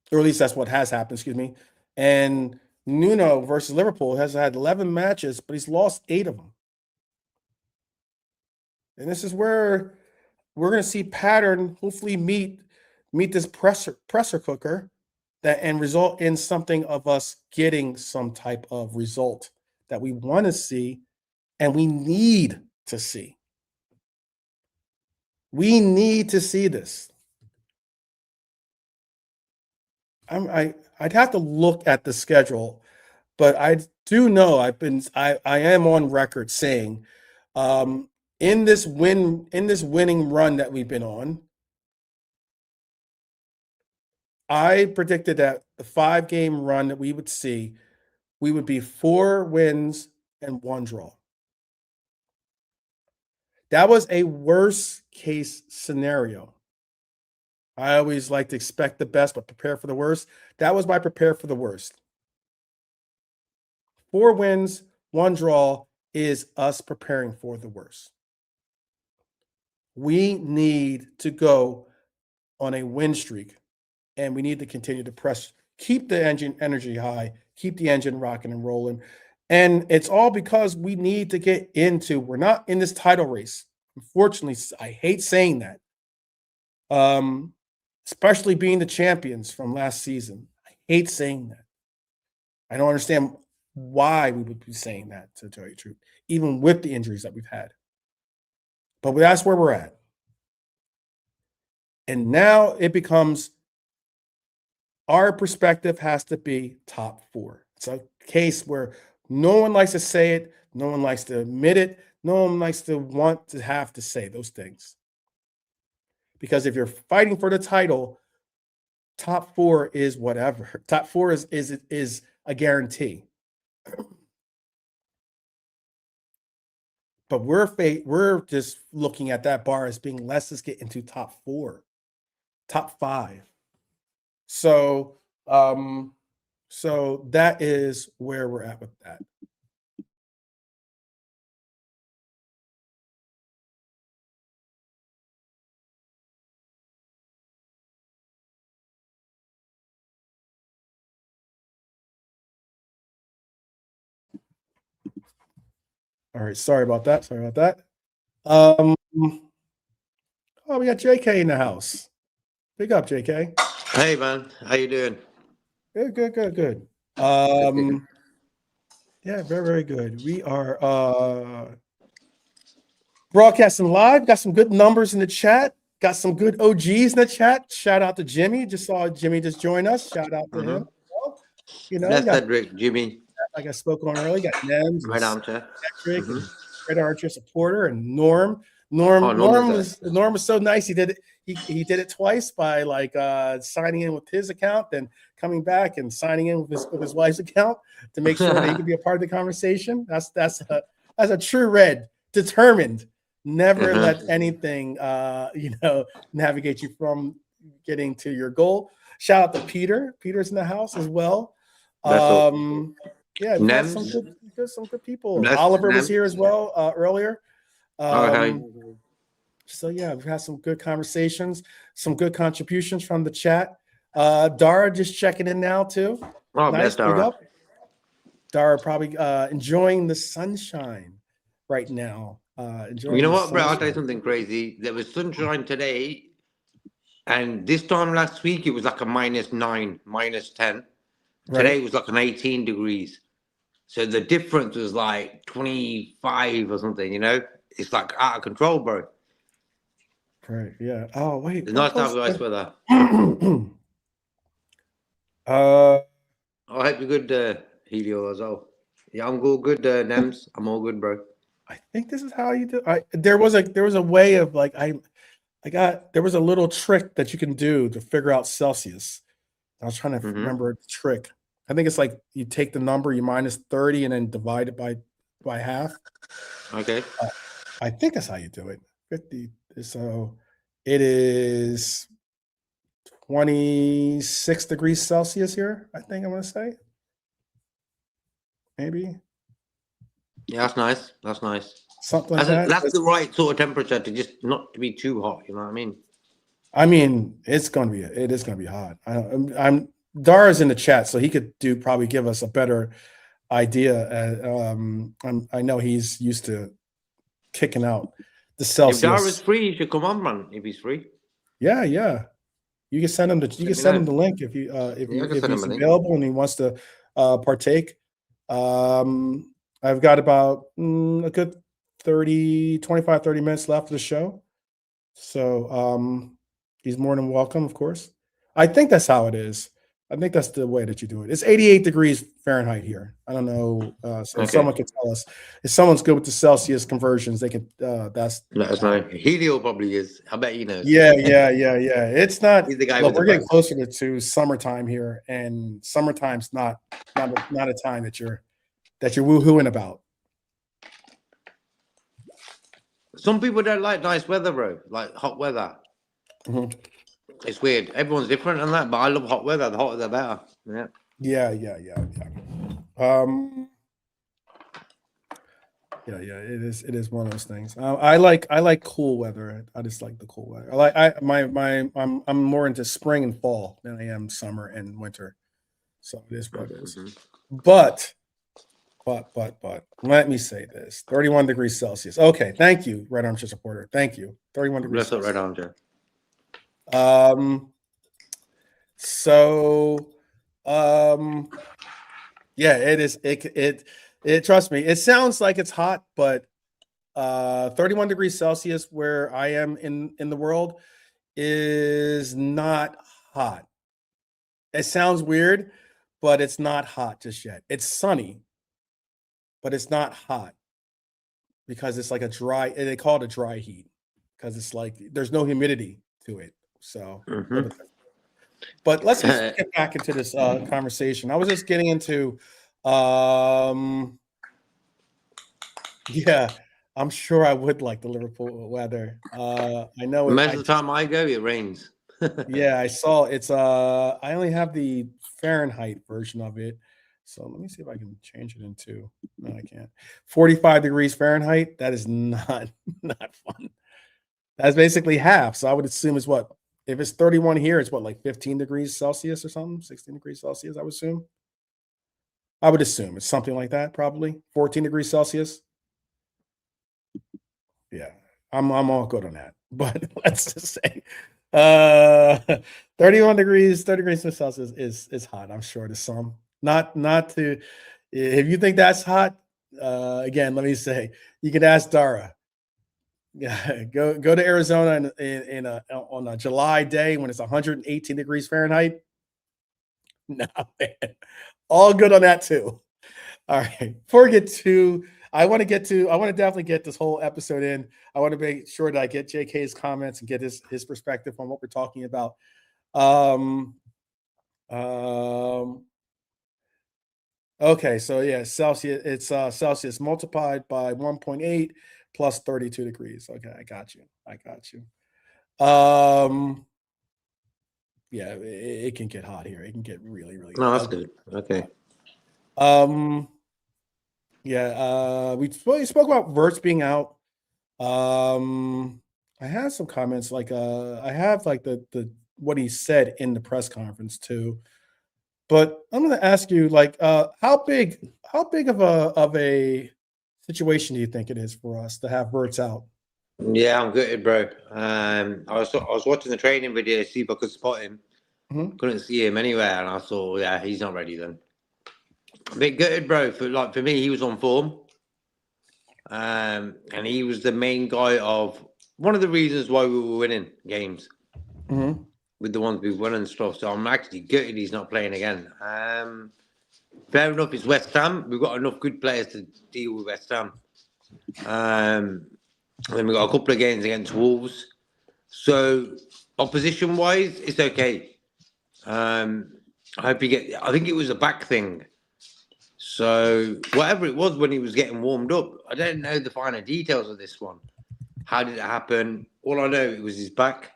Or at least that's what has happened, excuse me. And Nuno versus Liverpool has had 11 matches, but he's lost 8 of them. And this is where we're going to see pattern hopefully meet this pressure cooker and result in something of us getting some type of result that we want to see and we need to see. We need to see this. I'd have to look at the schedule, but I do know I am on record saying, in this winning run that we've been on, I predicted that the 5-game run that we would see, we would be 4 wins and 1 draw. That was a worst case scenario. I always like to expect the best, but prepare for the worst. That was my prepare for the worst. 4 wins, 1 draw is us preparing for the worst. We need to go on a win streak, and we need to continue to press, keep the energy high, keep the engine rocking and rolling. And it's all because we need to get into, we're not in this title race. Unfortunately, I hate saying that. Especially being the champions from last season. I hate saying that. I don't understand why we would be saying that, to tell you the truth, even with the injuries that we've had. But that's where we're at. And now it becomes, our perspective has to be top 4. It's a case where no one likes to say it, no one likes to admit it, no one likes to want to have to say those things. Because if you're fighting for the title, top 4 is whatever. Top 4 is a guarantee. But we're just looking at that bar as being, let's just get into top 4, top 5. So that is where we're at with that. All right, sorry about that. Oh, we got JK in the house. Big up, JK. Hey man, how you doing? Good. Yeah, very good. We are broadcasting live. Got some good numbers in the chat. Got some good OGs in the chat. Shout out to Jimmy. Just saw Jimmy just join us. Shout out to him. Well, That's got Cedric, Jimmy. like I spoke on earlier. Got Nems and Right armchair. Patrick and Red Archer supporter and Norm. Norm was so nice. He did it. He did it twice by like signing in with his account, then coming back and signing in with his wife's account to make sure that he could be a part of the conversation. That's a true Red, determined. Never let anything navigate you from getting to your goal. Shout out to Peter. Peter's in the house as well. Yeah, we got some good people. Oliver was here as well earlier. So yeah, we've had some good conversations, some good contributions from the chat. Dara just checking in now too. Oh, nice, Dara. Dara probably enjoying the sunshine right now. You know what, bro? I'll tell you something crazy. There was sunshine today, and this time last week it was like a -9, -10. Right. Today it was like an 18 degrees. So the difference was like 25 or something, you know? It's like out of control, bro. Right, yeah. Oh, wait. It's nice to have nice weather. I hope you're good, Helio, as well. Yeah, I'm all good, Nems. I'm all good, bro. I think this is how you do. There was a way of like there was a little trick that you can do to figure out Celsius. I was trying to remember the trick. I think it's like you take the number, you minus 30, and then divide it by half. Okay. I think that's how you do it. 50. So it is 26 degrees Celsius here, I think I'm going to say. Maybe. Yeah, that's nice. That's nice. Something like that. That's the right sort of temperature to just not to be too hot. You know what I mean? I mean, it is going to be hot. I'm Dara's in the chat, so he could probably give us a better idea. I know he's used to kicking out the Celsius. If Dara's free, he should come on, man. If he's free. Yeah. You can send him the link if he's available and he wants to partake. I've got about a good 25, 30 minutes left of the show. So he's more than welcome, of course. I think that's how it is. I think that's the way that you do it. It's 88 degrees Fahrenheit here. I don't know. So if someone can tell us. If someone's good with the Celsius conversions, they could. Let us know. Helio probably is. I bet he knows. Yeah. It's not. He's the guy. We're getting closer to summertime here, and summertime's not a time that you're woohooing about. Some people don't like nice weather, bro. Like hot weather. Mm-hmm. It's weird. Everyone's different on that, but I love hot weather. The hotter, the better. Yeah. It is one of those things. I like cool weather. I just like the cool weather. I'm more into spring and fall than I am summer and winter. So it is what it is. But let me say this: 31 degrees Celsius. Okay, thank you, Red Armchair supporter. Thank you. 31 degrees Celsius. Red Armchair. Yeah, it is. It trust me, it sounds like it's hot, but 31 degrees Celsius where I am in the world is not hot. It sounds weird, but it's not hot just yet. It's sunny, but it's not hot because it's like a dry, they call it a dry heat because it's like there's no humidity to it. So, but let's just get back into this conversation. I was just getting into, yeah, I'm sure I would like the Liverpool weather. I know most of the time I go, it rains. Yeah, I saw it's. I only have the Fahrenheit version of it, so let me see if I can change it into. No, I can't. 45 degrees Fahrenheit. That is not fun. That's basically half. So I would assume it's what. If it's 31 here, it's what, like 15 degrees Celsius or something? 16 degrees Celsius, I would assume. I would assume it's something like that, probably. 14 degrees Celsius. Yeah, I'm all good on that. But let's just say Uh, 31 degrees, 30 degrees Celsius is hot, I'm sure, to some. Not to, if you think that's hot, again, let me say, you can ask Dara. Yeah, go to Arizona on a July day when it's 118 degrees Fahrenheit. No, man. All good on that too. All right. Before we get to, I want to definitely get this whole episode in. I want to make sure that I get JK's comments and get his perspective on what we're talking about. Okay, so yeah, Celsius, it's Celsius multiplied by 1.8 plus 32 degrees. Okay, I got you. Yeah, it can get hot here. It can get really, really No, that's good. Okay. Yeah, we spoke about Wirtz being out. I have some comments like I have like the what he said in the press conference too. But I'm going to ask you, like, how big of a situation do you think it is for us to have Wirtz out? Yeah, I'm gutted, bro. I was watching the training video to see if I could spot him. Mm-hmm. Couldn't see him anywhere, and I thought, yeah, he's not ready then. A bit gutted, bro. For me, he was on form, and he was the main guy of one of the reasons why we were winning games with the ones we've won and stuff. So I'm actually gutted he's not playing again. Fair enough, it's West Ham. We've got enough good players to deal with West Ham. Then we've got a couple of games against Wolves. So opposition-wise, it's okay. I hope you get. I think it was a back thing. So whatever it was when he was getting warmed up, I don't know the finer details of this one. How did it happen? All I know it was his back,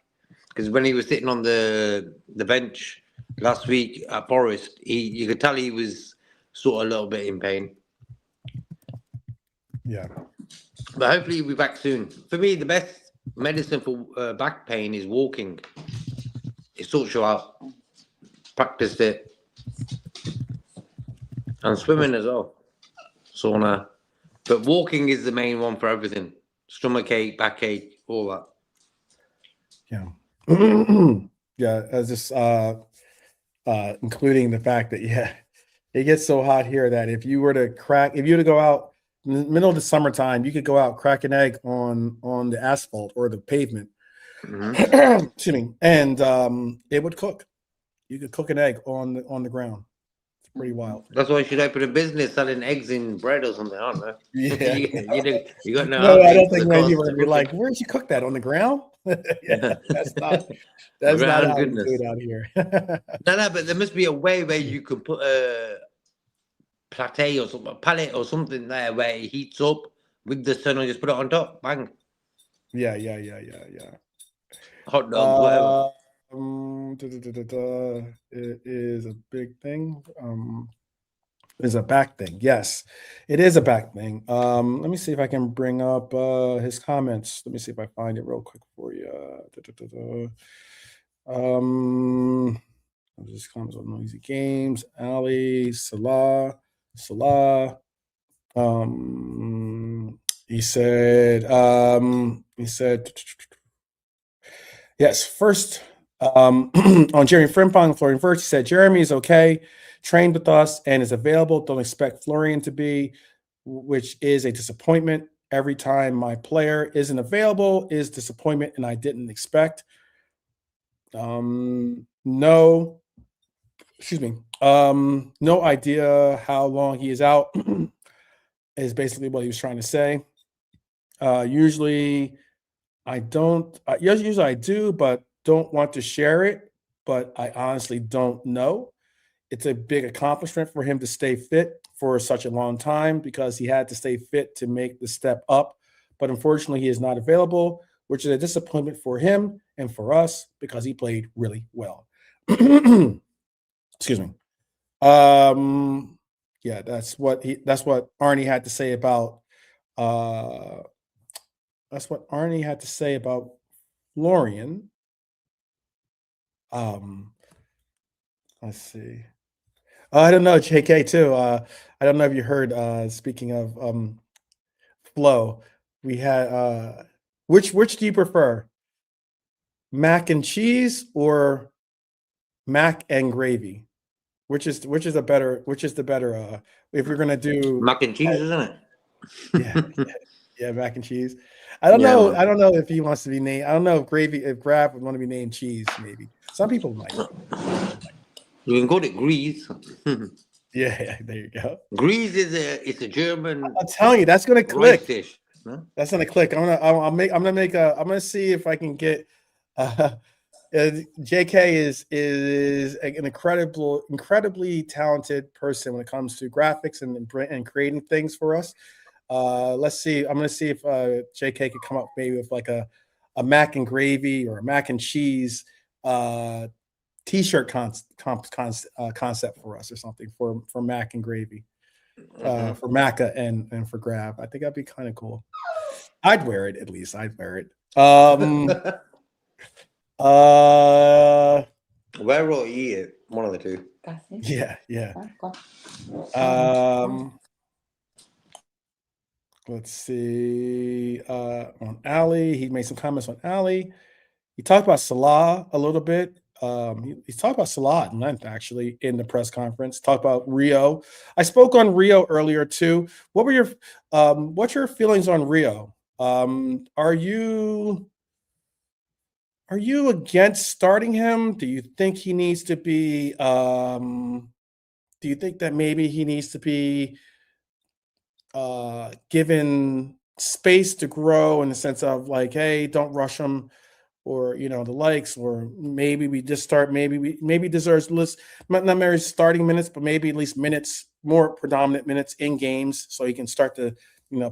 because when he was sitting on the bench last week at Forest, you could tell he was sort of a little bit in pain. Yeah, but hopefully he'll be back soon. For me, the best medicine for back pain is walking. It sorts you out. Practice it. And swimming as well. Sauna. But walking is the main one for everything. Stomachache, backache, all that. Yeah. Yeah, as just including the fact that, yeah, it gets so hot here that if you were to go out in the middle of the summertime, you could go out, crack an egg on the asphalt or the pavement. Excuse me. And it would cook. You could cook an egg on the ground. It's pretty wild. That's why you should open a business selling eggs in bread or something, I don't know. Yeah. you got No, I don't think many people are gonna be like, where'd you cook that? On the ground? Yeah, that's not how we do it out here. No, but there must be a way where you could put a pallet or something there where it heats up with the sun and just put it on top. Bang. Yeah. Hot dogs, whatever. It is a big thing. Is a back thing. Yes, it is a back thing. Let me see if I can bring up his comments. Let me see if I find it real quick for you. This comes on Noisy Games. Ali, Salah. He said, yes, first on Jeremie Frimpong, Florian Wirtz, he said, Jeremie is okay, trained with us and is available. Don't expect Florian to be, which is a disappointment. Every time my player isn't available is disappointment, and I didn't expect. No idea how long he is out is basically what he was trying to say. Usually I don't, usually I do, but don't want to share it, but I honestly don't know. It's a big accomplishment for him to stay fit for such a long time because he had to stay fit to make the step up. But unfortunately, he is not available, which is a disappointment for him and for us because he played really well. Excuse me. Yeah, that's what Arne had to say about Florian. Let's see. I don't know, JK too. I don't know if you heard, speaking of Flo, we had which do you prefer? mac and cheese or mac and gravy? Which is the better if we're gonna do Mac and cheese, isn't it? Yeah, mac and cheese. I don't know. I don't know if he wants to be named. I don't know if Grab would want to be named cheese. Maybe some people might. You can call it grease. Yeah, there you go. Grease it's a German. I'm telling you, that's gonna click. Dish. Huh? That's gonna click. I'm gonna see if I can get. JK is an incredibly talented person when it comes to graphics and creating things for us. Let's see. I'm gonna see if JK could come up maybe with like a mac and gravy or a mac and cheese t-shirt concept for us or something for mac and gravy, for Macca and for Grab. I think that'd be kind of cool. I'd wear it, at least. I'd wear it. Wear or eat it, one of the two. Yeah. Let's see. On Ali, he made some comments on Ali. He talked about Salah a little bit. He talked about Salah at length, actually, in the press conference. Talked about Rio. I spoke on Rio earlier too. What were what's your feelings on Rio? Are you against starting him? Do you think he needs to be? Do you think that maybe he needs to be given space to grow in the sense of like, hey, don't rush him, or the likes, or maybe we just start. Maybe deserves not necessarily starting minutes, but maybe at least minutes, more predominant minutes in games, so he can start to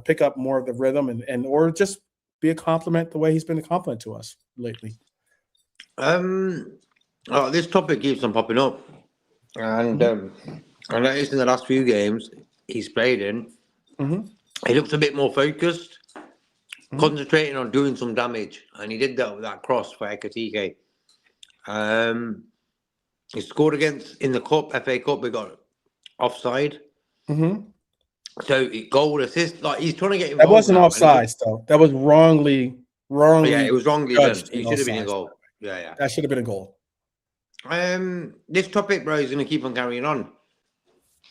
pick up more of the rhythm and or just be a compliment the way he's been a compliment to us lately. This topic keeps on popping up, and I noticed in the last few games he's played in, he looks a bit more focused, concentrating on doing some damage, and he did that with that cross for Ekitike. He scored in the cup, FA Cup. We got offside. So goal assist, like he's trying to get involved. That wasn't offsides though. That was wrongly. Yeah, it was wrongly done. It should have been a goal. Yeah. That should have been a goal. This topic, bro, is going to keep on carrying on.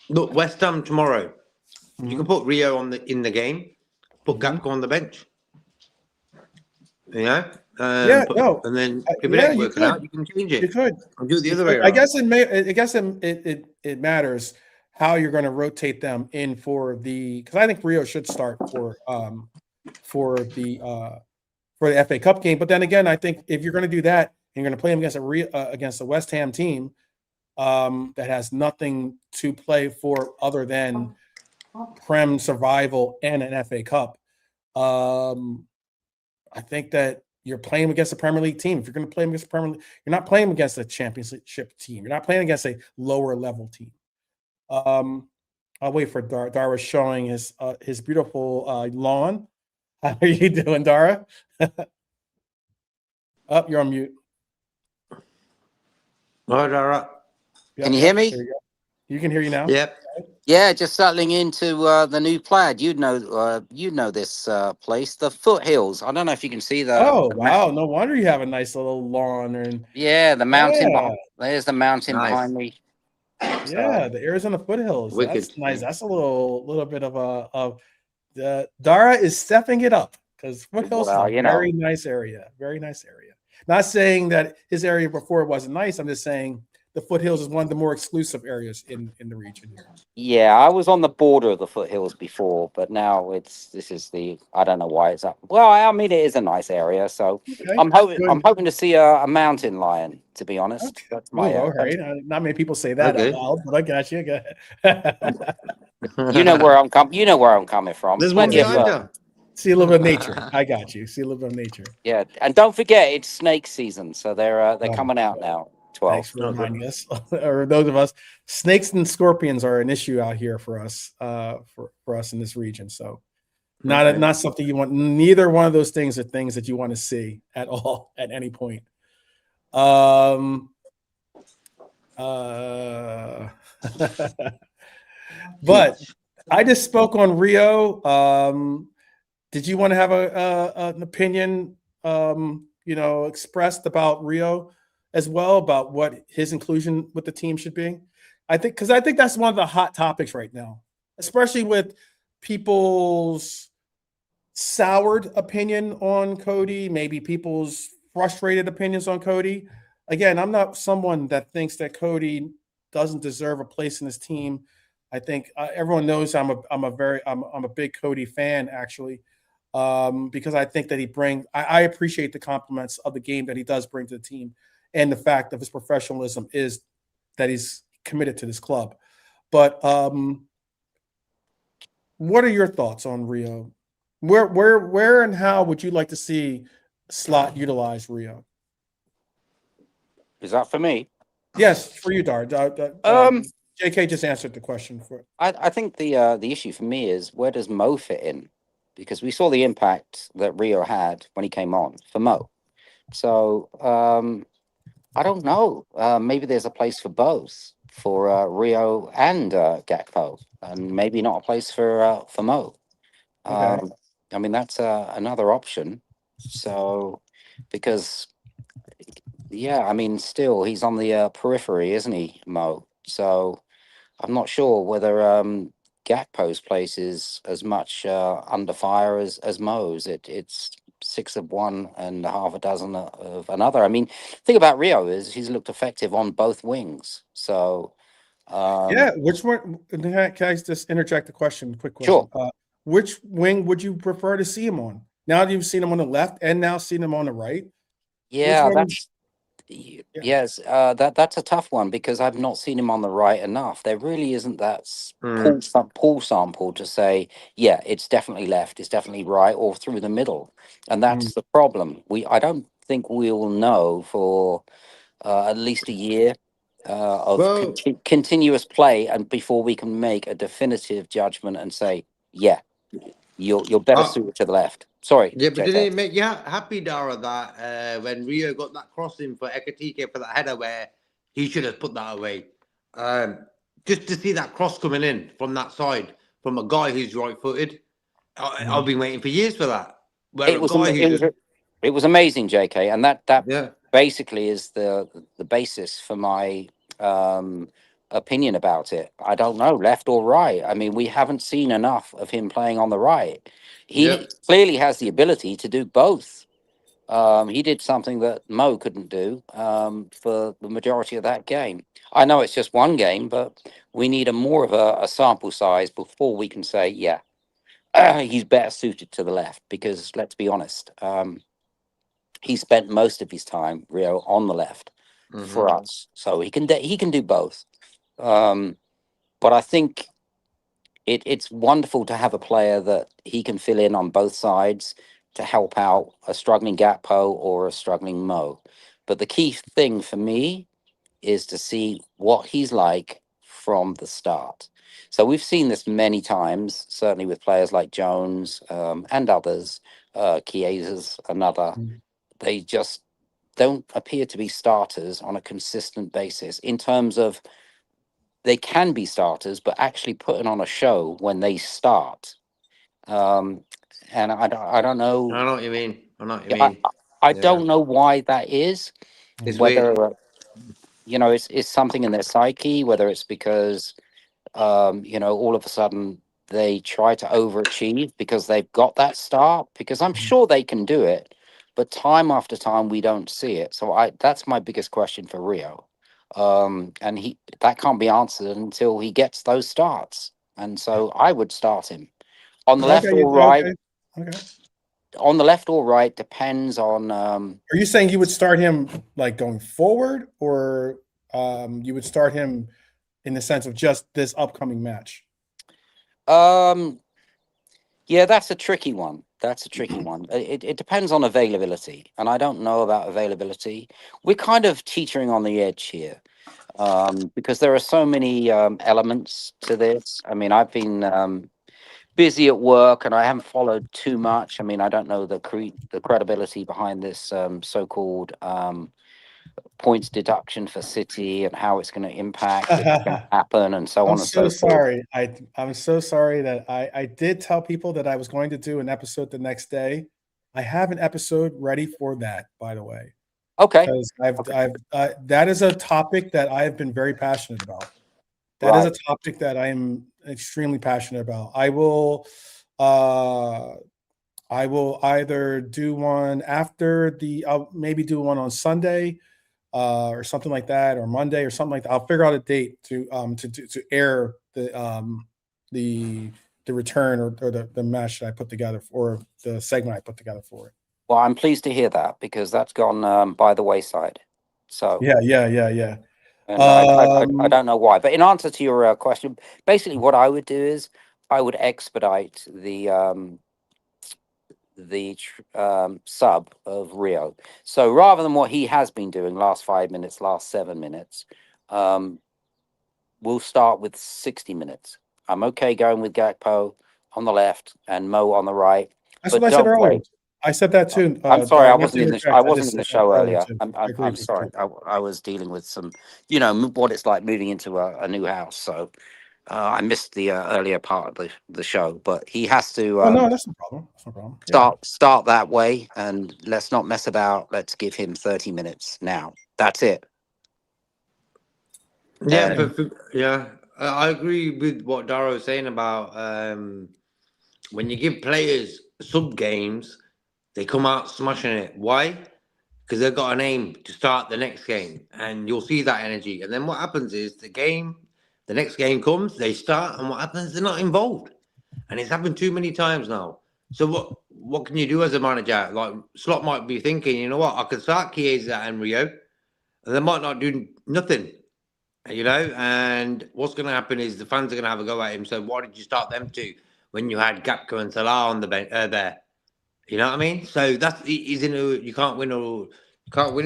Look, West Ham tomorrow. You can put Rio in the game, put Gakpo on the bench. And then if it ain't working out, you can change it. You could. I'll do it the other way around. I guess it matters how you're going to rotate them in because I think Rio should start for the FA Cup game. But then again, I think if you're going to do that, and you're going to play him against a West Ham team that has nothing to play for other than Prem survival and an FA Cup, I think that you're playing against a Premier League team. If you're going to play against a Premier League, you're not playing against a championship team. You're not playing against a lower level team. I'll wait for Dara. Dara's showing his beautiful lawn. How are you doing, Dara? You're on mute. Hi, Dara. Can you hear me? You can hear you now. Yep. Yeah, just settling into the new plaid. You know this place, the Foothills. I don't know if you can see that. Oh wow! No wonder you have a nice little lawn and. Yeah, the mountain. There's the mountain behind me. Yeah, the Arizona Foothills. Wicked. That's nice. That's a little bit of Dara is stepping it up because Foothills is a very nice area. Very nice area. Not saying that his area before wasn't nice. I'm just saying the Foothills is one of the more exclusive areas in the region here. Yeah, I was on the border of the Foothills before, but now this is I don't know why it's up. Well, I mean, it is a nice area, so okay, I'm hoping to see a mountain lion. To be honest, okay. That's my. All right, not many people say that out loud, but I got you. You know where I'm coming. You know where I'm coming from. There's one behind you. See a little bit of nature. I got you. See a little bit of nature. Yeah, and don't forget it's snake season, so they're coming out now. 12. Thanks for reminding us, or those of us. Snakes and scorpions are an issue out here for us, for us in this region. So, not something you want. Neither one of those things are things that you want to see at all at any point. But I just spoke on Rio. Did you want to have an opinion expressed about Rio as well, about what his inclusion with the team should be? Because I think that's one of the hot topics right now, especially with people's soured opinion on Cody, maybe people's frustrated opinions on Cody. Again, I'm not someone that thinks that Cody doesn't deserve a place in this team. I think everyone knows I'm a big Cody fan, actually, because I think that I appreciate the compliments of the game that he does bring to the team, and the fact of his professionalism is that he's committed to this club. But what are your thoughts on Rio? Where and how would you like to see Slot utilize Rio? Is that for me? Yes, for you, Dar. JK just answered the question for it. I think the issue for me is, where does Mo fit in? Because we saw the impact that Rio had when he came on for Mo. So I don't know. Maybe there's a place for both, for Rio and Gakpo, and maybe not a place for Mo. Okay. I mean, that's another option. So, because, yeah, I mean, still he's on the periphery, isn't he, Mo? So I'm not sure whether Gakpo's place is as much under fire as Mo's. It's 6 of one and half a dozen of another. I mean, the thing about Rio is he's looked effective on both wings. So yeah, which one? Can I just interject a question? Quick question. Sure. Which wing would you prefer to see him on? Now that you've seen him on the left and now seen him on the right. Yeah, yes, that's a tough one, because I've not seen him on the right enough. There really isn't that pull sample to say, yeah, it's definitely left, it's definitely right, or through the middle, and that's the problem. I don't think we'll know for at least a year of continuous play, and before we can make a definitive judgment and say, yeah, you're better suited to the left. Sorry. Yeah, but did it make you happy, Dara, that when Rio got that crossing for Ekitike for that header where he should have put that away? Just to see that cross coming in from that side from a guy who's right-footed. I've been waiting for years for that. It was amazing, JK, and that basically is the basis for my opinion about it. I don't know, left or right. I mean, we haven't seen enough of him playing on the right. He clearly has the ability to do both. He did something that Mo couldn't do for the majority of that game. I know it's just one game, but we need more of a sample size before we can say, yeah, he's better suited to the left. Because let's be honest, he spent most of his time, Rio, on the left for us, so he can do both. But I think it's wonderful to have a player that he can fill in on both sides to help out a struggling Gakpo or a struggling Mo. But the key thing for me is to see what he's like from the start. So we've seen this many times, certainly with players like Jones and others. Chiesa's another. They just don't appear to be starters on a consistent basis, in terms of they can be starters, but actually putting on a show when they start. And I don't know. I know what you mean. I don't know why that is. It's whether weird. It's something in their psyche, whether it's because all of a sudden they try to overachieve because they've got that start, because I'm sure they can do it, but time after time we don't see it. So that's my biggest question for Rio. And that can't be answered until he gets those starts. And so I would start him on the left or right. Okay. On the left or right depends on. Are you saying you would start him like going forward, or you would start him in the sense of just this upcoming match? Yeah, that's a tricky one. It depends on availability, and I don't know about availability. We're kind of teetering on the edge here, because there are so many elements to this. I mean, I've been busy at work and I haven't followed too much. I mean, I don't know the credibility behind this so-called points deduction for City and how it's going to impact, if it's going to happen, and so on and so forth. I'm so sorry that I did tell people that I was going to do an episode the next day, I have an episode ready for that, by the way. Okay. Because that is a topic that I have been very passionate about. That Right. is a topic that I am extremely passionate about. I will either do one after I'll maybe do one on Sunday, or something like that, or Monday or something like that. I'll figure out a date to air the return or the match that I put together or the segment I put together for it. Well, I'm pleased to hear that because that's gone by the wayside. So yeah. And I don't know why, but in answer to your question, basically what I would do is I would expedite the sub of Rio. So rather than what he has been doing last 5 minutes, last 7 minutes, we'll start with 60 minutes. I'm okay going with Gakpo on the left and Mo on the right. That's what I said earlier. I said that too. I'm sorry, I wasn't in the show earlier. I'm sorry. I was dealing with some, what it's like moving into a new house. So I missed the earlier part of the show. But he has to. Oh no, that's no problem. That's no problem. Start that way, and let's not mess about. Let's give him 30 minutes now. That's it. Yeah, I agree with what Dara was saying about when you give players sub games. They come out smashing it. Why? Because they've got an aim to start the next game. And you'll see that energy. And then what happens is the next game comes, they start, and what happens? They're not involved. And it's happened too many times now. So what can you do as a manager? Like, Slot might be thinking, you know what, I can start Chiesa and Rio, and they might not do nothing. And what's going to happen is the fans are going to have a go at him. So why did you start them two when you had Gakpo and Salah on the bench there? You know what I mean? So you can't win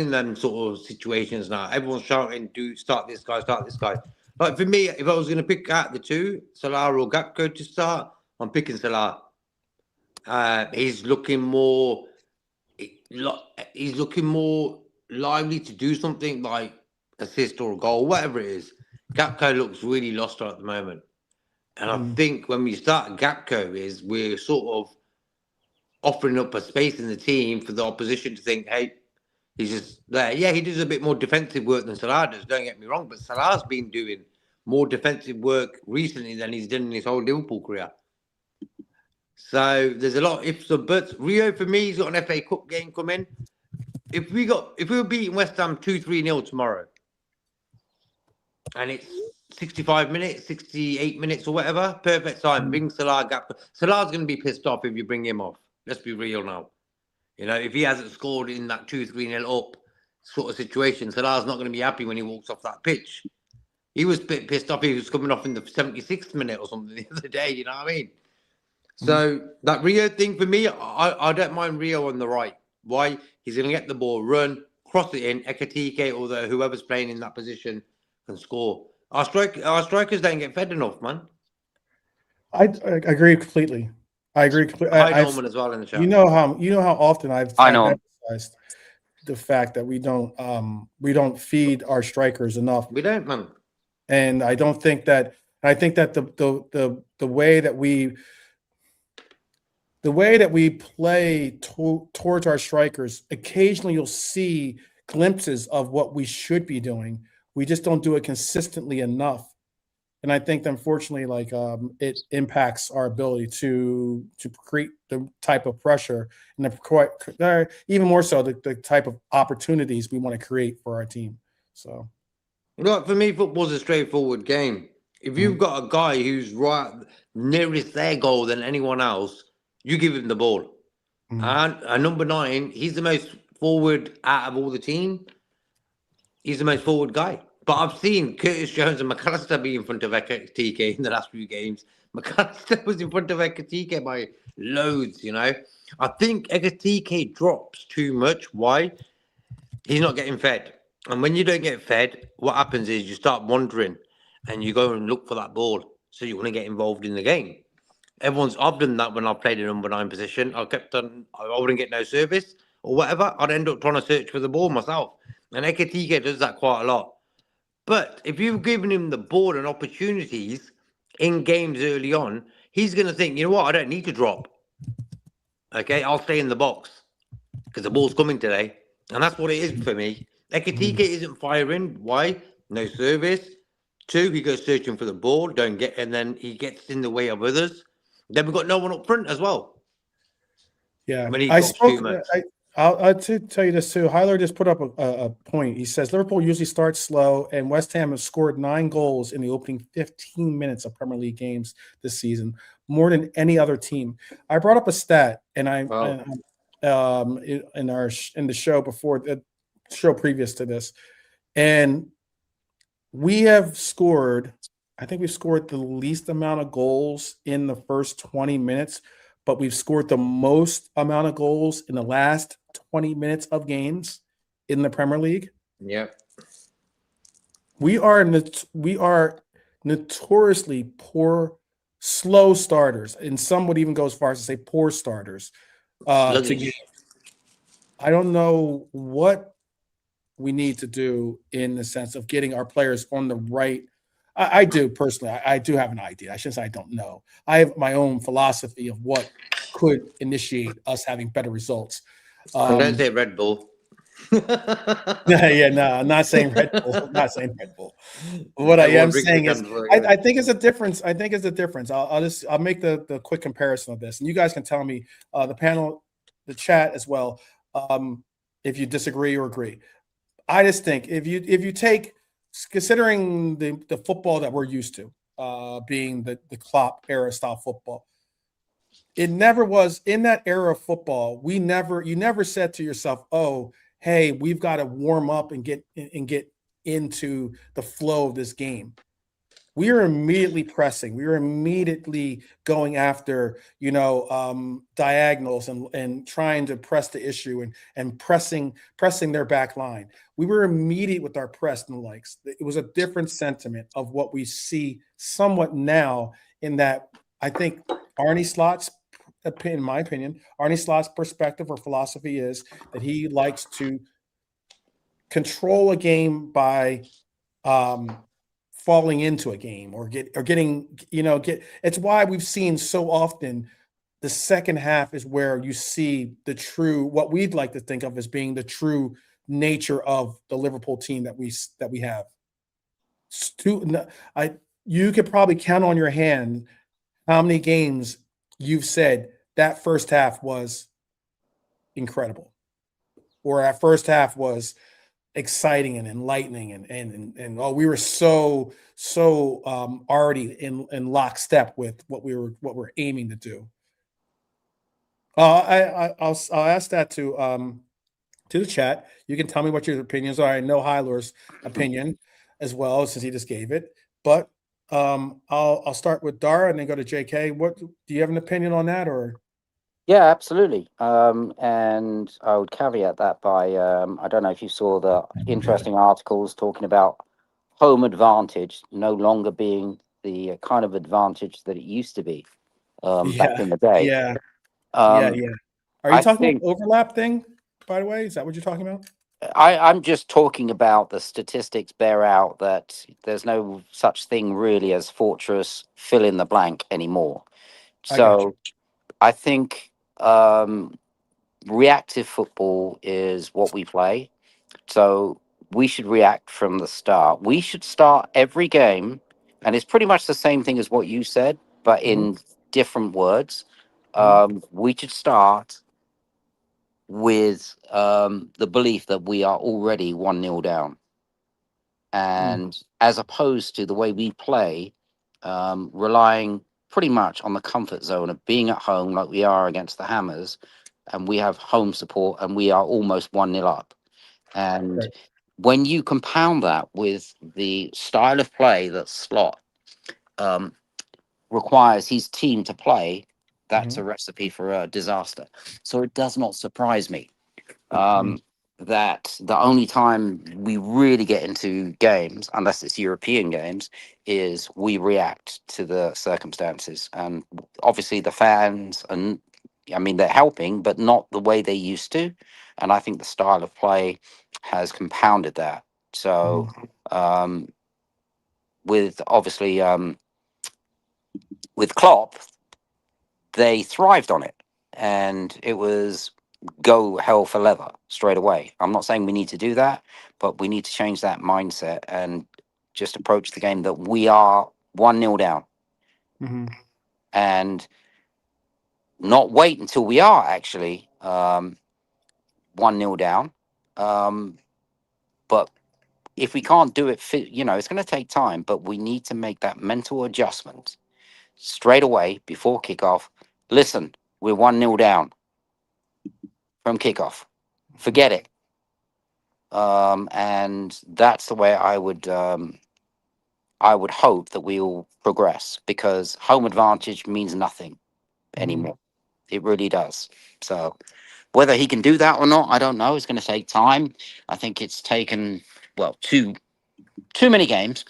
in them sort of situations now. Everyone's shouting, start this guy. Like for me, if I was going to pick out the two, Salah or Gakpo to start, I'm picking Salah. He's looking more lively to do something like assist or a goal, whatever it is. Gakpo looks really lost at the moment. And I think when we start Gakpo we're sort of offering up a space in the team for the opposition to think, hey, he's just there. Yeah, he does a bit more defensive work than Salah does, don't get me wrong, but Salah's been doing more defensive work recently than he's done in his whole Liverpool career. So there's a lot of ifs and buts. Rio, for me, he's got an FA Cup game coming. If we were beating West Ham 2-3-0 tomorrow, and it's 65 minutes, 68 minutes or whatever, perfect time, bring Salah, Gakpo. Salah's going to be pissed off if you bring him off. Let's be real now. If he hasn't scored in that 2-3-0 up sort of situation, Salah's not going to be happy when he walks off that pitch. He was a bit pissed off. He was coming off in the 76th minute or something the other day, you know what I mean? So that Rio thing for me, I don't mind Rio on the right. Why? He's going to get the ball, run, cross it in. Ekitike or whoever's playing in that position can score. Our strikers don't get fed enough, man. I agree completely. I agree completely. Norman as well in the chat. You know how often I've emphasized the fact that we don't feed our strikers enough. We don't, man. And I think that the way that we play towards our strikers, occasionally you'll see glimpses of what we should be doing. We just don't do it consistently enough. And I think, unfortunately, it impacts our ability to create the type of pressure and even more so the type of opportunities we want to create for our team. So, for me, football's a straightforward game. If you've got a guy who's right nearest their goal than anyone else, you give him the ball. And number 9, he's the most forward out of all the team. He's the most forward guy. But I've seen Curtis Jones and McAllister be in front of Ekitike in the last few games. McAllister was in front of Ekitike by loads, I think Ekitike drops too much. Why? He's not getting fed. And when you don't get fed, what happens is you start wandering and you go and look for that ball. So you want to get involved in the game. I've done that when I played a number 9 position. I wouldn't get no service or whatever. I'd end up trying to search for the ball myself. And Ekitike does that quite a lot. But if you've given him the ball and opportunities in games early on, he's going to think, you know what, I don't need to drop. Okay, I'll stay in the box because the ball's coming today. And that's what it is for me. Ekitike isn't firing. Why? No service. 2, he goes searching for the ball, and then he gets in the way of others. Then we've got no one up front as well. Yeah, When he I drops spoke. too much. I'll tell you this too. Hyler just put up a point. He says Liverpool usually starts slow, and West Ham has scored 9 goals in the opening 15 minutes of Premier League games this season, more than any other team. I brought up a stat, and in the show before the show previous to this, and we have scored. I think we've scored the least amount of goals in the first 20 minutes, but we've scored the most amount of goals in the last 20 minutes of games in the Premier League. Yep. We are notoriously poor, slow starters, and some would even go as far as to say poor starters. I don't know what we need to do in the sense of getting our players on the right. I do personally. I do have an idea. I shouldn't say I don't know. I have my own philosophy of what could initiate us having better results. Don't say Red Bull. Yeah, no, I'm not saying Red Bull. I'm not saying Red Bull. What I am saying is, I think it's a difference. I think it's a difference. I'll make the quick comparison of this, and you guys can tell me, the panel, the chat as well, if you disagree or agree. I just think if you take, considering the football that we're used to, being the Klopp era style football, it never was in that era of football. You never said to yourself, "Oh, hey, we've got to warm up and get into the flow of this game." We are immediately pressing. We are immediately going after, diagonals and trying to press the issue and pressing their back line. We were immediate with our press and the likes. It was a different sentiment of what we see somewhat now, in that I think Arne Slot's, in my opinion, Arne Slot's perspective or philosophy is that he likes to control a game by falling into a game or getting. It's why we've seen so often the second half is where you see the true, what we'd like to think of as being the true nature of the Liverpool team that we have. You could probably count on your hand how many games you've said that first half was incredible, or that first half was exciting and enlightening, and we were so already in lockstep with what we're aiming to do. I'll ask that to the chat. You can tell me what your opinions are. I know Hyler's opinion as well, since he just gave it, but I'll start with Dara and then go to JK. What do you have an opinion on that, or? Yeah, absolutely. And I would caveat that by I don't know if you saw the interesting articles talking about home advantage no longer being the kind of advantage that it used to be back in the day. Yeah. Are you talking about overlap thing, by the way? Is that what you're talking about? I'm just talking about the statistics bear out that there's no such thing really as fortress fill in the blank anymore. So I think reactive football is what we play. So we should react from the start. We should start every game, and it's pretty much the same thing as what you said, but in different words. We should start with the belief that we are already 1-0 down. And as opposed to the way we play, relying pretty much on the comfort zone of being at home like we are against the Hammers, and we have home support and we are almost 1-0 up. And when you compound that with the style of play that Slot requires his team to play, that's a recipe for a disaster. So it does not surprise me that the only time we really get into games, unless it's European games, is we react to the circumstances. And obviously the fans, and I mean, they're helping, but not the way they used to. And I think the style of play has compounded that. So with obviously with Klopp, they thrived on it. and it was go hell for leather straight away. I'm not saying we need to do that, but we need to change that mindset and just approach the game that we are 1-0 down, and not wait until we are actually 1-0 down. But if we can't do it, it's going to take time, but we need to make that mental adjustment straight away before kickoff. Listen, we're 1-0 down from kickoff. Forget it. And that's the way I would hope that we will progress, because home advantage means nothing anymore. It really does. So whether he can do that or not, I don't know. It's going to take time. I think it's taken, well, too many games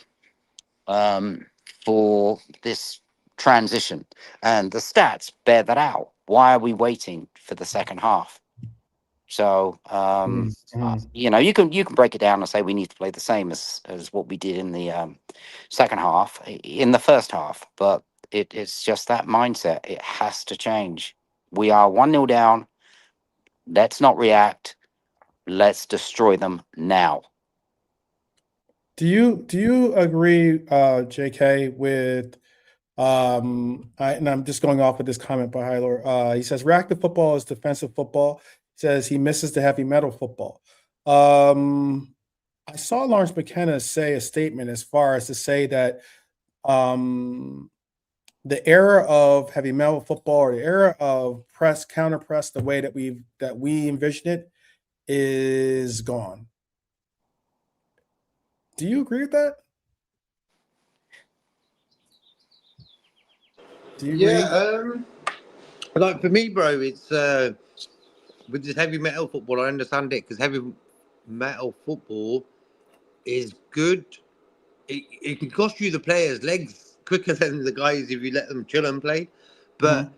for this transition, and the stats bear that out. Why are we waiting for the second half? So you can break it down and say we need to play the same as what we did in the second half, in the first half, but it's just that mindset. It has to change. We are 1-0 down. Let's not react. Let's destroy them now. Do you agree, JK, with and I'm just going off with this comment by Hylor. He says reactive football is defensive football. He says he misses the heavy metal football. I saw Lawrence McKenna say a statement as far as to say that the era of heavy metal football, or the era of press, counter press, the way that we envision it, is gone. Do you agree with that? Do you agree? Like for me, bro, it's with this heavy metal football, I understand it, because heavy metal football is good. It can cost you the players' legs quicker than the guys if you let them chill and play, but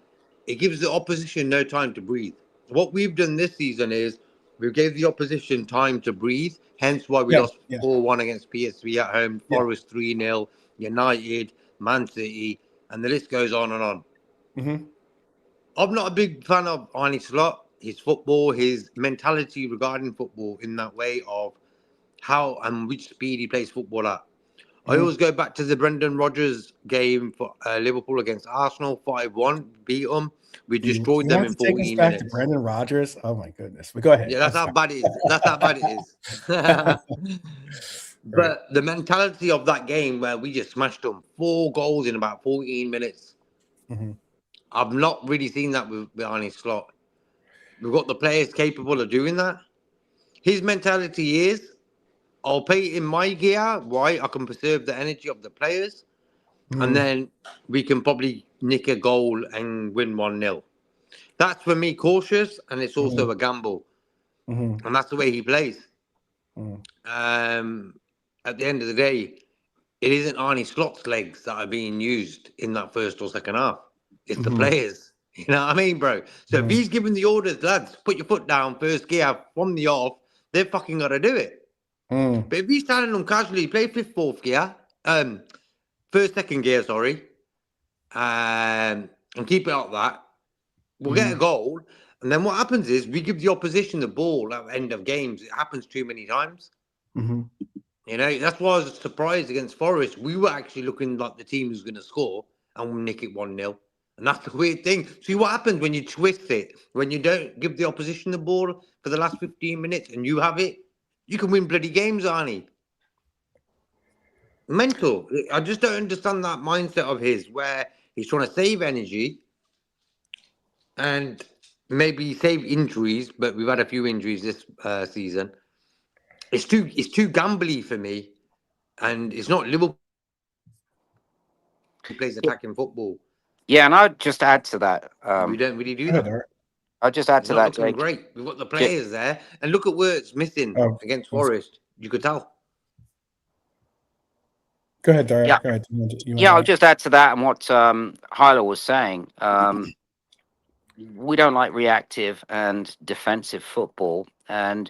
it gives the opposition no time to breathe. What we've done this season is we gave the opposition time to breathe, hence why we lost 4-1 against PSV at home, Forest 3-0, United, Man City, and the list goes on and on. I'm not a big fan of Arne Slot, his football, his mentality regarding football in that way of how and which speed he plays football at. I always go back to the Brendan Rodgers game for Liverpool against Arsenal, 5-1, beat them. We destroyed them in 14 minutes. Back to Brendan Rodgers? Oh my goodness. But go ahead. Yeah, that's how bad it is. That's how bad it is. But the mentality of that game where we just smashed them 4 goals in about 14 minutes. I've not really seen that with Arne Slot. We've got the players capable of doing that. His mentality is, I'll pay it in my gear. Why? I can preserve the energy of the players. And then we can probably nick a goal and win 1-0. That's for me cautious, and it's also a gamble. And that's the way he plays. At the end of the day, it isn't Arne Slot's legs that are being used in that first or second half. It's the players. You know what I mean, bro? So if he's giving the orders, lads, put your foot down, first gear, from the off, they've fucking got to do it. But if he's standing them casually, play fifth, fourth gear, first, second gear, sorry, and keep it like that, we'll get a goal. And then what happens is we give the opposition the ball at the end of games. It happens too many times. You know, that's why I was surprised against Forest. We were actually looking like the team who's going to score and we'll nick it 1-0. And that's the weird thing. See what happens when you twist it, when you don't give the opposition the ball for the last 15 minutes and you have it, you can win bloody games, Arnie. Mental. I just don't understand that mindset of his where he's trying to save energy and maybe save injuries, but we've had a few injuries this season. It's too gambly for me, and it's not Liverpool who plays attacking football. Yeah, and I'd just add to that. We don't really do that. I'll just add to that, Jake. Great. We've got the players there, and look at Wirtz missing against Forest. You could tell. Go ahead, Dario. Yeah, go ahead. I'll just add to that and what Hyla was saying. We don't like reactive and defensive football, and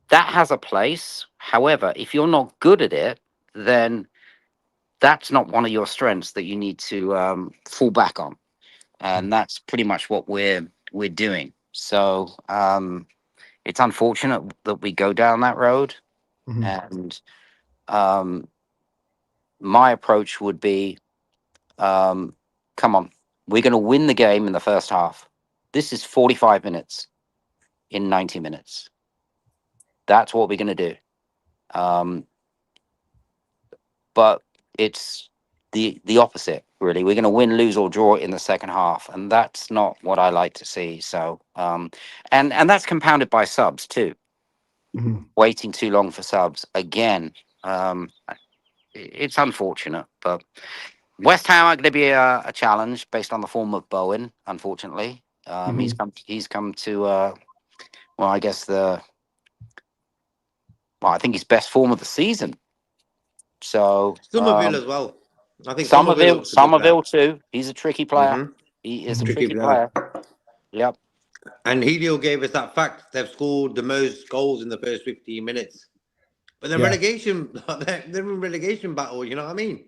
that has a place. However, if you're not good at it, then that's not one of your strengths that you need to fall back on. And that's pretty much what we're we're doing. So it's unfortunate that we go down that road. And my approach would be, come on, we're going to win the game in the first half. This is 45 minutes in 90 minutes. That's what we're going to do. But it's the opposite, really. We're going to win, lose, or draw in the second half, and that's not what I like to see. So, and that's compounded by subs too. Waiting too long for subs again. It's unfortunate, but West Ham are going to be a challenge based on the form of Bowen. Unfortunately, he's come to well, I guess I think his best form of the season. So Somerville as well. I think Somerville too. He's a tricky player. He is a tricky player. Yep. And Helio gave us that fact. They've scored the most goals in the first 15 minutes. But they're they're in relegation battle, you know what I mean?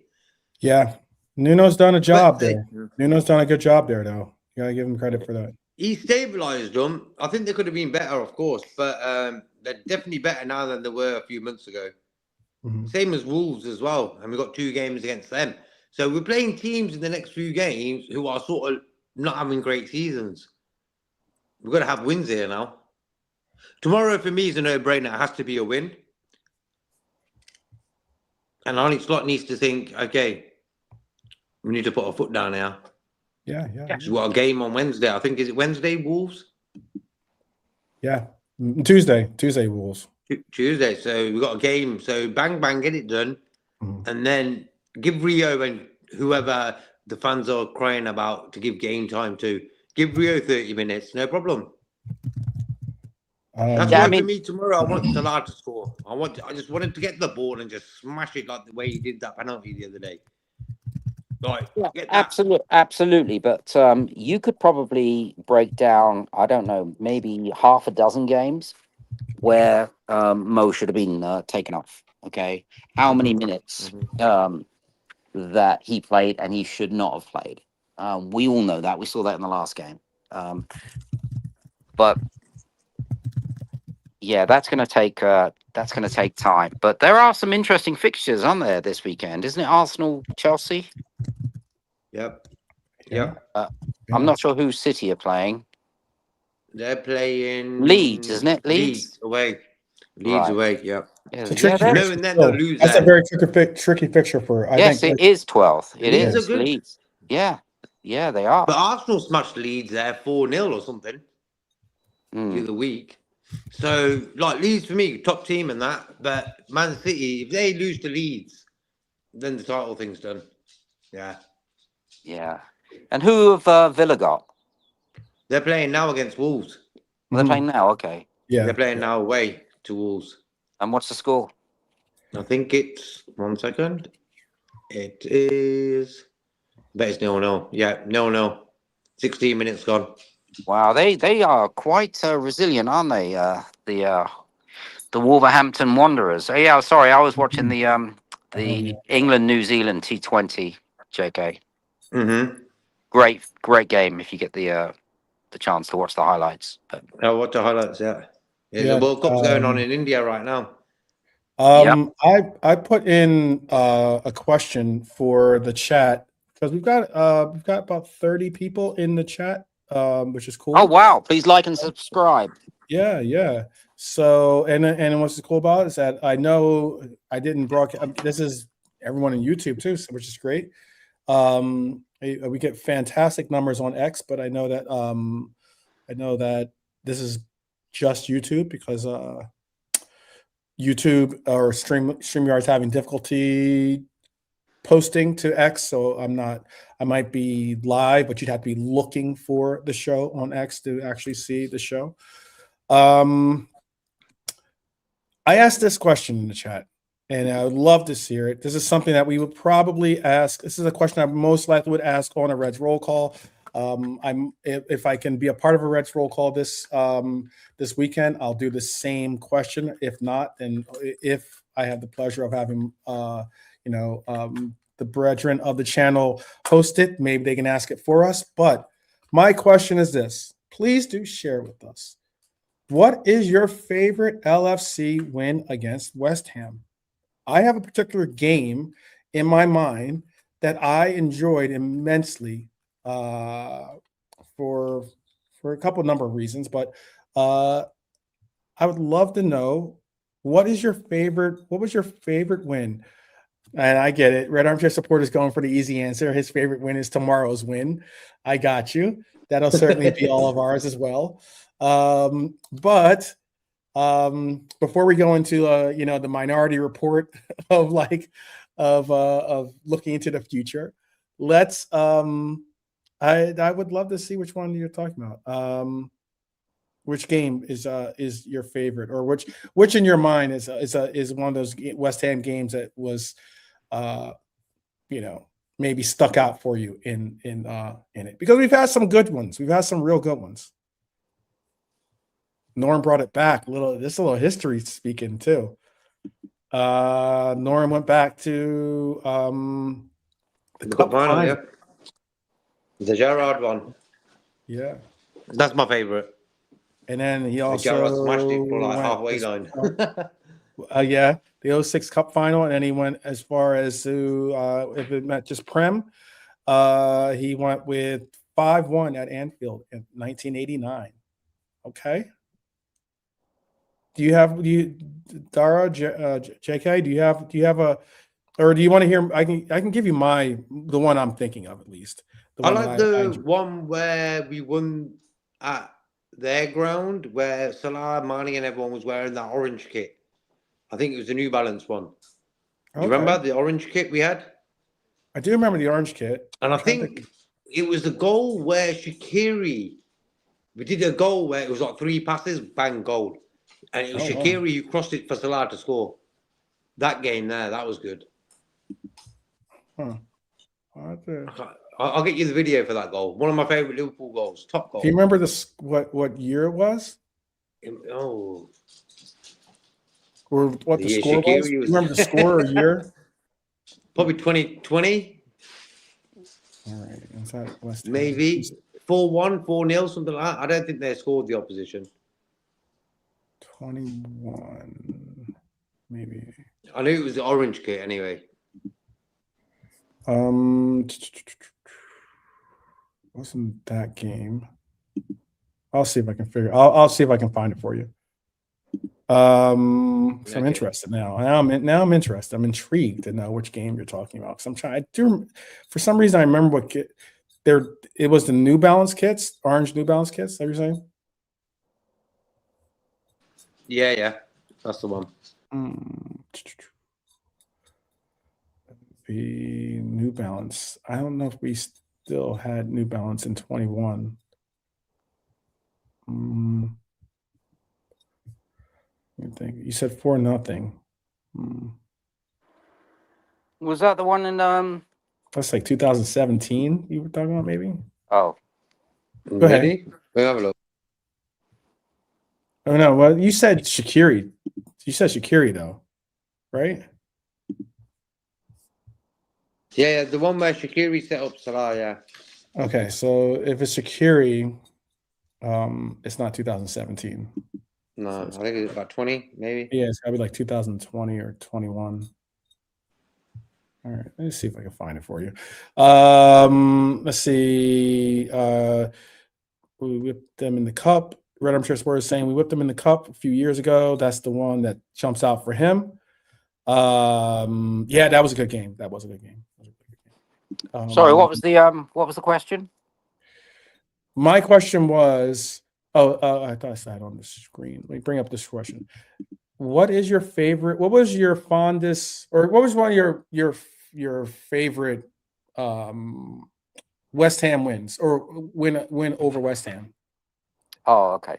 Yeah. Nuno's done a job there. Nuno's done a good job there, though. You got to give him credit for that. He stabilised them. I think they could have been better, of course. But they're definitely better now than they were a few months ago. Same as Wolves as well. And we've got 2 games against them. So we're playing teams in the next few games who are sort of not having great seasons. We've got to have wins here now. Tomorrow, for me, is a no-brainer. It has to be a win. And Arne Slot needs to think, okay, we need to put our foot down here. Yeah. We've got a game on Wednesday. I think, is it Wednesday, Wolves? Yeah. Tuesday, Wolves. Tuesday. So we've got a game. So bang, get it done. And then give Rio and whoever the fans are crying about to give game time to, give Rio 30 minutes. No problem. That's why for me tomorrow, I want Salah to score. I just wanted to get the ball and just smash it like the way he did that penalty the other day. Like, absolutely. But you could probably break down, I don't know, maybe half a dozen games where Mo should have been taken off. Okay, how many minutes that he played and he should not have played? We all know that. We saw that in the last game. But yeah, that's going to take time. But there are some interesting fixtures on there this weekend, isn't it? Arsenal, Chelsea. Yep. I'm not sure who City are playing. They're playing Leeds, isn't it? Leeds away. Leeds away. Yep. That's a very tricky fixture for. I think it is 12th. It is Leeds. Yeah, they are. But Arsenal smashed Leeds there 4-0 or something the other week. So, like, Leeds for me, top team and that. But Man City, if they lose to Leeds, then the title thing's done. Yeah. And who have Villa got? They're playing now against Wolves. They're playing now, okay. Yeah. They're playing now away to Wolves. And what's the score? I think it's 1 second. It is. I bet it's 0-0. Yeah, 0-0. 16 minutes gone. Wow, they are quite resilient, aren't they? The Wolverhampton Wanderers. Oh, yeah, sorry, I was watching the England New Zealand T20. JK. Great game if you get the chance to watch the highlights. But I'll watch the highlights. The World Cup's going on in India right now. I put in a question for the chat because we've got about 30 people in the chat, which is cool. Oh wow! Please like and subscribe. Yeah. So and what's cool about it is that I know I didn't broadcast. This is everyone on YouTube too, which is great. We get fantastic numbers on X, but I know that this is just YouTube because YouTube or StreamYard's having difficulty posting to X, so I might be live, but you'd have to be looking for the show on X to actually see the show. I asked this question in the chat, and I would love to hear it. This is something that we would probably ask. This is a question I most likely would ask on a Reds roll call. If I can be a part of a Reds roll call this weekend, I'll do the same question. If not, then if I have the pleasure of having the brethren of the channel host it, maybe they can ask it for us. But my question is this: please do share with us. What is your favorite LFC win against West Ham? I have a particular game in my mind that I enjoyed immensely for a couple number of reasons, but I would love to know what was your favorite win? And I get it. Red Armchair supporters going for the easy answer. His favorite win is tomorrow's win. I got you. That'll certainly be all of ours as well. But before we go into the minority report of looking into the future, let's I would love to see which one you're talking about. Which game is your favorite, or which in your mind is one of those West Ham games that was maybe stuck out for you in it? Because we've had some good ones. We've had some real good ones. Norm brought it back a little history speaking too. Norm went back to the cup final. Yeah. The Gerrard one. Yeah. That's my favorite. And then he also Gerrard smashed it for like halfway line. Yeah, the 06 Cup final, and then he went as far as to if it meant just Prem, he went with 5-1 at Anfield in 1989. Okay. Dara, JK, do you have a, or do you want to hear? I can give you the one I'm thinking of, at least. I like the one where we won at their ground, where Salah, Mane, and everyone was wearing that orange kit. I think it was the New Balance one. Do you remember the orange kit we had? I do remember the orange kit. And I think it was the goal where we did a goal where it was like 3 passes, bang, goal. And it was Shaqiri who crossed it for Salah to score. That game there, that was good. Huh. I'll get you the video for that goal. One of my favourite Liverpool goals, top goal. Do you remember what year it was? Oh. Or what the score was? Do you remember the score or year? Probably 2020. All right. Is that West Ham? Maybe 4-1, 4-0, something like that. I don't think they scored the opposition. 21, maybe. I knew it was the orange kit anyway. Wasn't that game? I'll see if I can I'll see if I can find it for you. So I'm interested now. Now I'm interested. I'm intrigued to know which game you're talking about. Because for some reason I remember what kit it was. The New Balance kits, orange New Balance kits. Is that what you're saying? Yeah, that's the one. The New Balance. I don't know if we still had New Balance in 21. I think you said 4-0. Was that the one in That's like 2017 you were talking about, maybe? Oh. Go ahead. We'll have a look. Oh no, well, you said Shaqiri. You said Shaqiri though, right? Yeah, the one where Shaqiri set up Salah, yeah. Okay, so if it's Shaqiri, it's not 2017. No, I think it's about 20, maybe. Yeah, it's gotta be like 2020 or 21. All right, let me see if I can find it for you. Let's see. We whipped them in the cup. Red Armchair Sport is saying we whipped them in the cup a few years ago. That's the one that jumps out for him. Yeah, that was a good game. Sorry, what was the question? My question was, I thought I saw it on the screen. Let me bring up this question. What was your fondest, or what was one of your favorite West Ham wins, or win over West Ham? Oh, okay.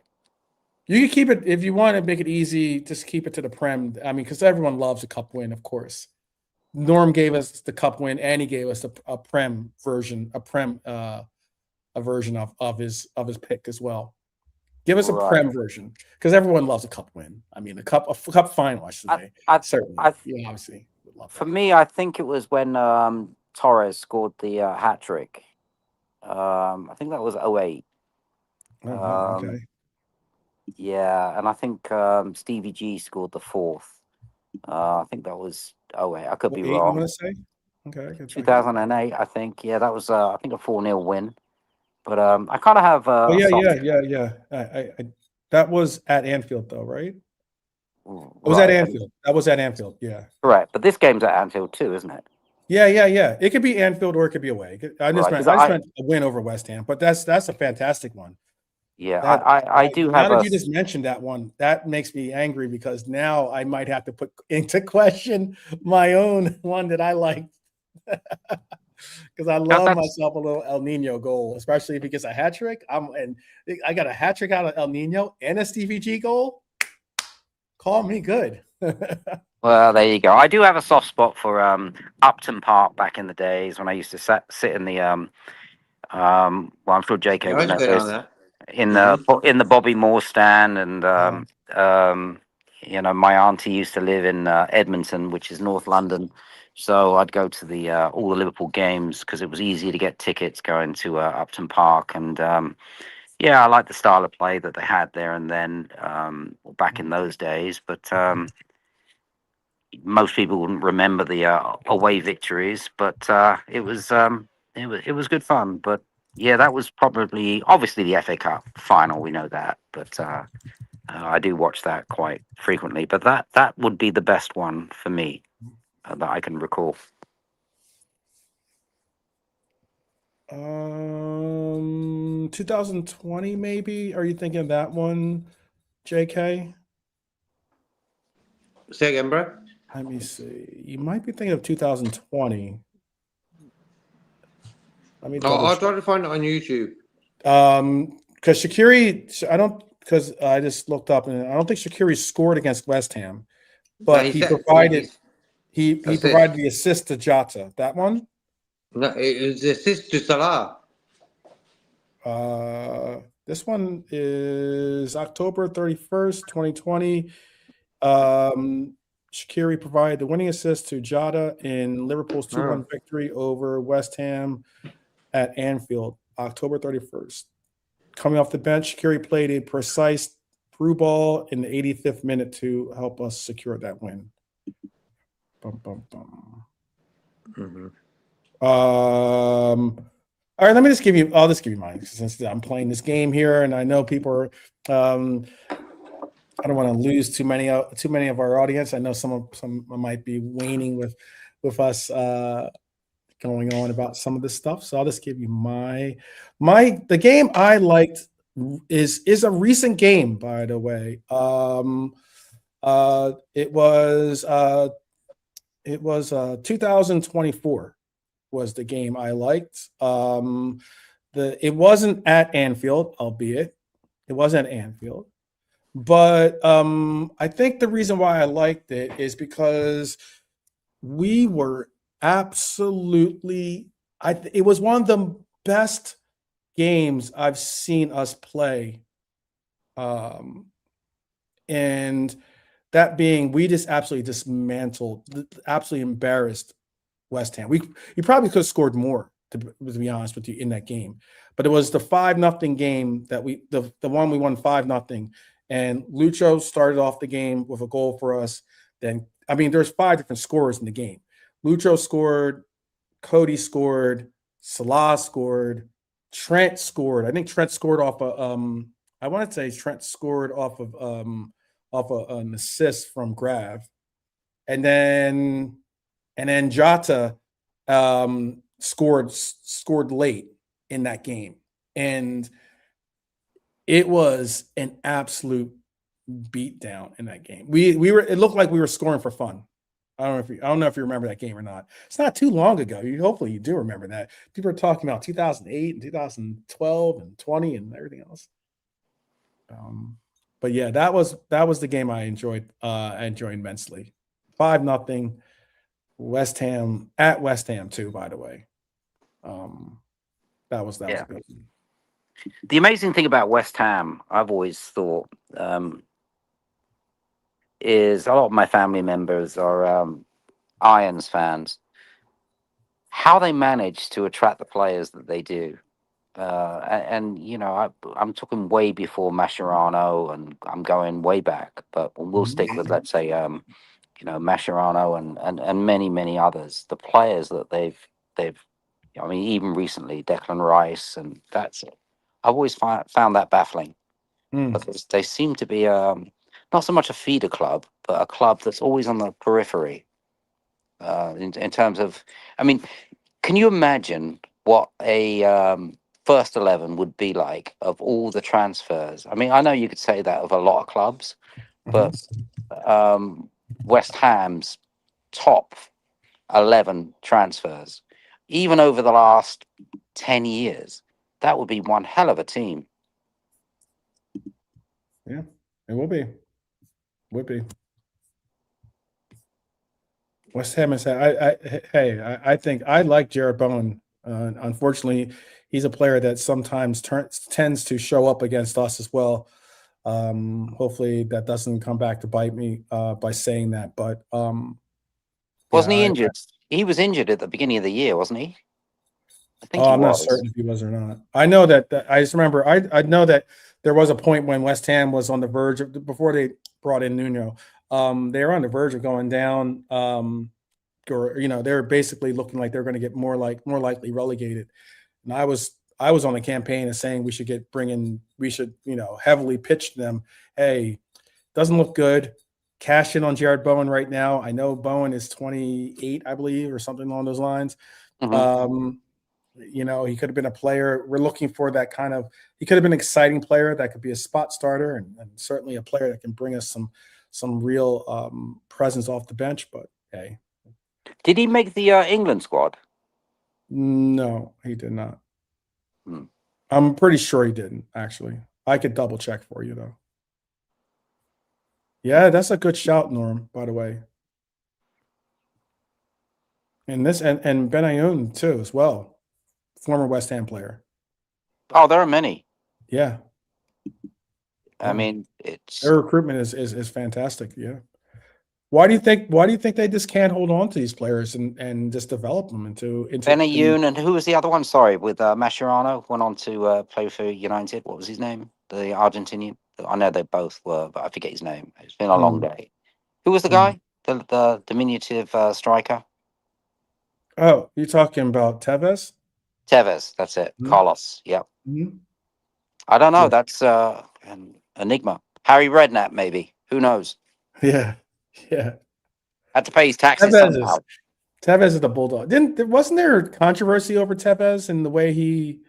You can keep it if you want to make it easy. Just keep it to the Prem. I mean, because everyone loves a cup win, of course. Norm gave us the cup win, and he gave us a Prem version, a version of his pick as well. Give us a Prem version, because everyone loves a cup win. I mean, a cup final, I should say. Certainly, obviously. For me, I think it was when Torres scored the hat trick. I think that was 08. Okay. Yeah, and I think Stevie G scored the fourth. I think that was. Oh wait, I could be 8, wrong. you want to say? Okay, I can check. 2008, I think. Yeah, that was. I think a 4-0 win. But I kind of have. Oh yeah. I that was at Anfield though, right? It was at Anfield. That was at Anfield. Yeah. Correct, but this game's at Anfield too, isn't it? Yeah. It could be Anfield or it could be away. I just meant a win over West Ham, but that's a fantastic one. Yeah, I do have. Now that you just mentioned that one, that makes me angry because now I might have to put into question my own one that I liked because I love myself a little El Nino goal, especially if he gets a hat trick. And I got a hat trick out of El Nino and a Stevie G goal. Call me good. Well, there you go. I do have a soft spot for Upton Park back in the days when I used to sit in the well, I'm sure JK would know this. In the Bobby Moore stand, and my auntie used to live in Edmonton, which is North London, so I'd go to the all the Liverpool games because it was easy to get tickets going to Upton Park, and I like the style of play that they had there and then back in those days, but most people wouldn't remember the away victories, but it was good fun, but. Yeah, that was probably, obviously, the FA Cup final. We know that, but I do watch that quite frequently. But that would be the best one for me that I can recall. 2020, maybe? Are you thinking of that one, JK? Say again, bro. Let me see. You might be thinking of 2020. I'll try to find it on YouTube. Because because I just looked up and I don't think Shaqiri scored against West Ham, but he provided the assist to Jota. That one? No, it was the assist to Salah. This one is October 31st, 2020. Shaqiri provided the winning assist to Jota in Liverpool's 2-1 victory over West Ham at Anfield, October 31st. Coming off the bench, Shaqiri played a precise through ball in the 85th minute to help us secure that win. Mm-hmm. All right, I'll just give you mine since I'm playing this game here, and I know people are. I don't want to lose too many of our audience. I know some might be waning with us. Going on about some of this stuff, so I'll just give you the game I liked is a recent game, by the way. It was 2024 was the game I liked. It wasn't at Anfield, albeit it wasn't at Anfield, but I think the reason why I liked it is because we were absolutely it was one of the best games I've seen us play, and that being we just absolutely dismantled, absolutely embarrassed West Ham. You probably could have scored more, to be honest with you, in that game, but it was the 5-0 game that the one we won 5-0, and Lucho started off the game with a goal for us. Then there's 5 different scorers in the game. Lucho scored, Cody scored, Salah scored, Trent scored. I think Trent scored off an assist from Grav, and then Jota scored late in that game, and it was an absolute beatdown in that game. It looked like we were scoring for fun. I don't know if you remember that game or not. It's not too long ago. Hopefully you do remember that. People are talking about 2008 and 2012 and 20 and everything else. But yeah, that was the game I enjoyed. Immensely. 5-0 West Ham at West Ham too. By the way, that was good. The amazing thing about West Ham, I've always thought. Is a lot of my family members are Irons fans. How they manage to attract the players that they do. and you know, I'm talking way before Mascherano, and I'm going way back. But we'll stick with, let's say, you know, Mascherano and many others. The players that they've, I mean, even recently Declan Rice, and that's it. I've always found that baffling. Because they seem to be not so much a feeder club, but a club that's always on the periphery. In terms of, I mean, can you imagine what a first 11 would be like of all the transfers? I mean, I know you could say that of a lot of clubs, but West Ham's top 11 transfers, even over the last 10 years, that would be one hell of a team. Yeah, it will be. Would be. West Ham is. I think I like Jared Bowen. Unfortunately, he's a player that sometimes tends to show up against us as well. Hopefully, that doesn't come back to bite me by saying that. But wasn't he injured? He was injured at the beginning of the year, wasn't he? I think he I'm was. not certain if he was or not. I know that I just remember. I know that there was a point when West Ham was on the verge of, before they brought in Nuno. They were on the verge of going down. Or they're basically looking like they're going to get more likely relegated. And I was on a campaign of saying we should heavily pitch them. Hey, doesn't look good. Cash in on Jared Bowen right now. I know Bowen is 28, I believe, or something along those lines. He could have been a player. We're looking for that kind of. He could have been an exciting player that could be a spot starter, and certainly a player that can bring us some real presence off the bench. But hey, did he make the England squad? No, he did not. I'm pretty sure he didn't. Actually, I could double check for you though. Yeah, that's a good shout, Norm. By the way, and Benayoun too as well. Former West Ham player. Oh, there are many. Yeah. I mean, their recruitment is fantastic. Yeah. Why do you think they just can't hold on to these players and just develop them into Benayoun, and who was the other one? Sorry, with Mascherano went on to play for United. What was his name? The Argentinian. I know they both were, but I forget his name. It's been a long day. Who was the guy? The diminutive striker. Oh, you're talking about Tevez? Tevez, that's it. Carlos. Yep. I don't know. Yeah. That's an enigma. Harry Redknapp, maybe. Who knows? Yeah. Had to pay his taxes somehow. Tevez is the bulldog. Wasn't there controversy over Tevez and the way he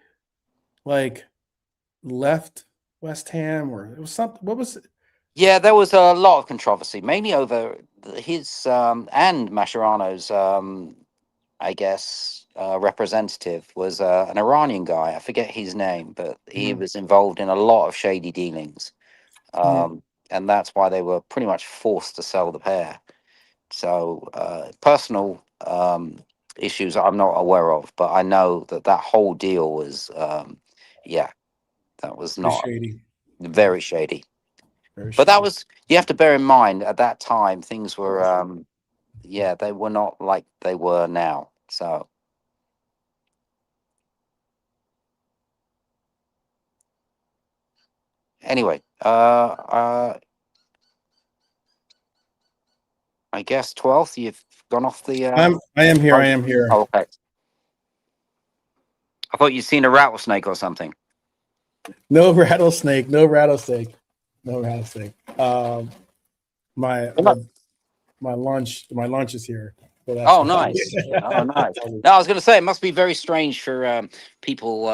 left West Ham, or it was something? What was it? Yeah, there was a lot of controversy, mainly over his and Mascherano's. I guess representative was an Iranian guy. I forget his name, but he was involved in a lot of shady dealings, and that's why they were pretty much forced to sell the pair. So personal issues I'm not aware of, but I know that whole deal was, that was not shady. Very shady. But that was, you have to bear in mind at that time things were, they were not like they were now. So. Anyway, I guess 12th. You've gone off the. I am here. Oh, okay. I thought you'd seen a rattlesnake or something. No rattlesnake. My lunch is here. So oh, nice. Oh, nice. No, I was going to say it must be very strange for people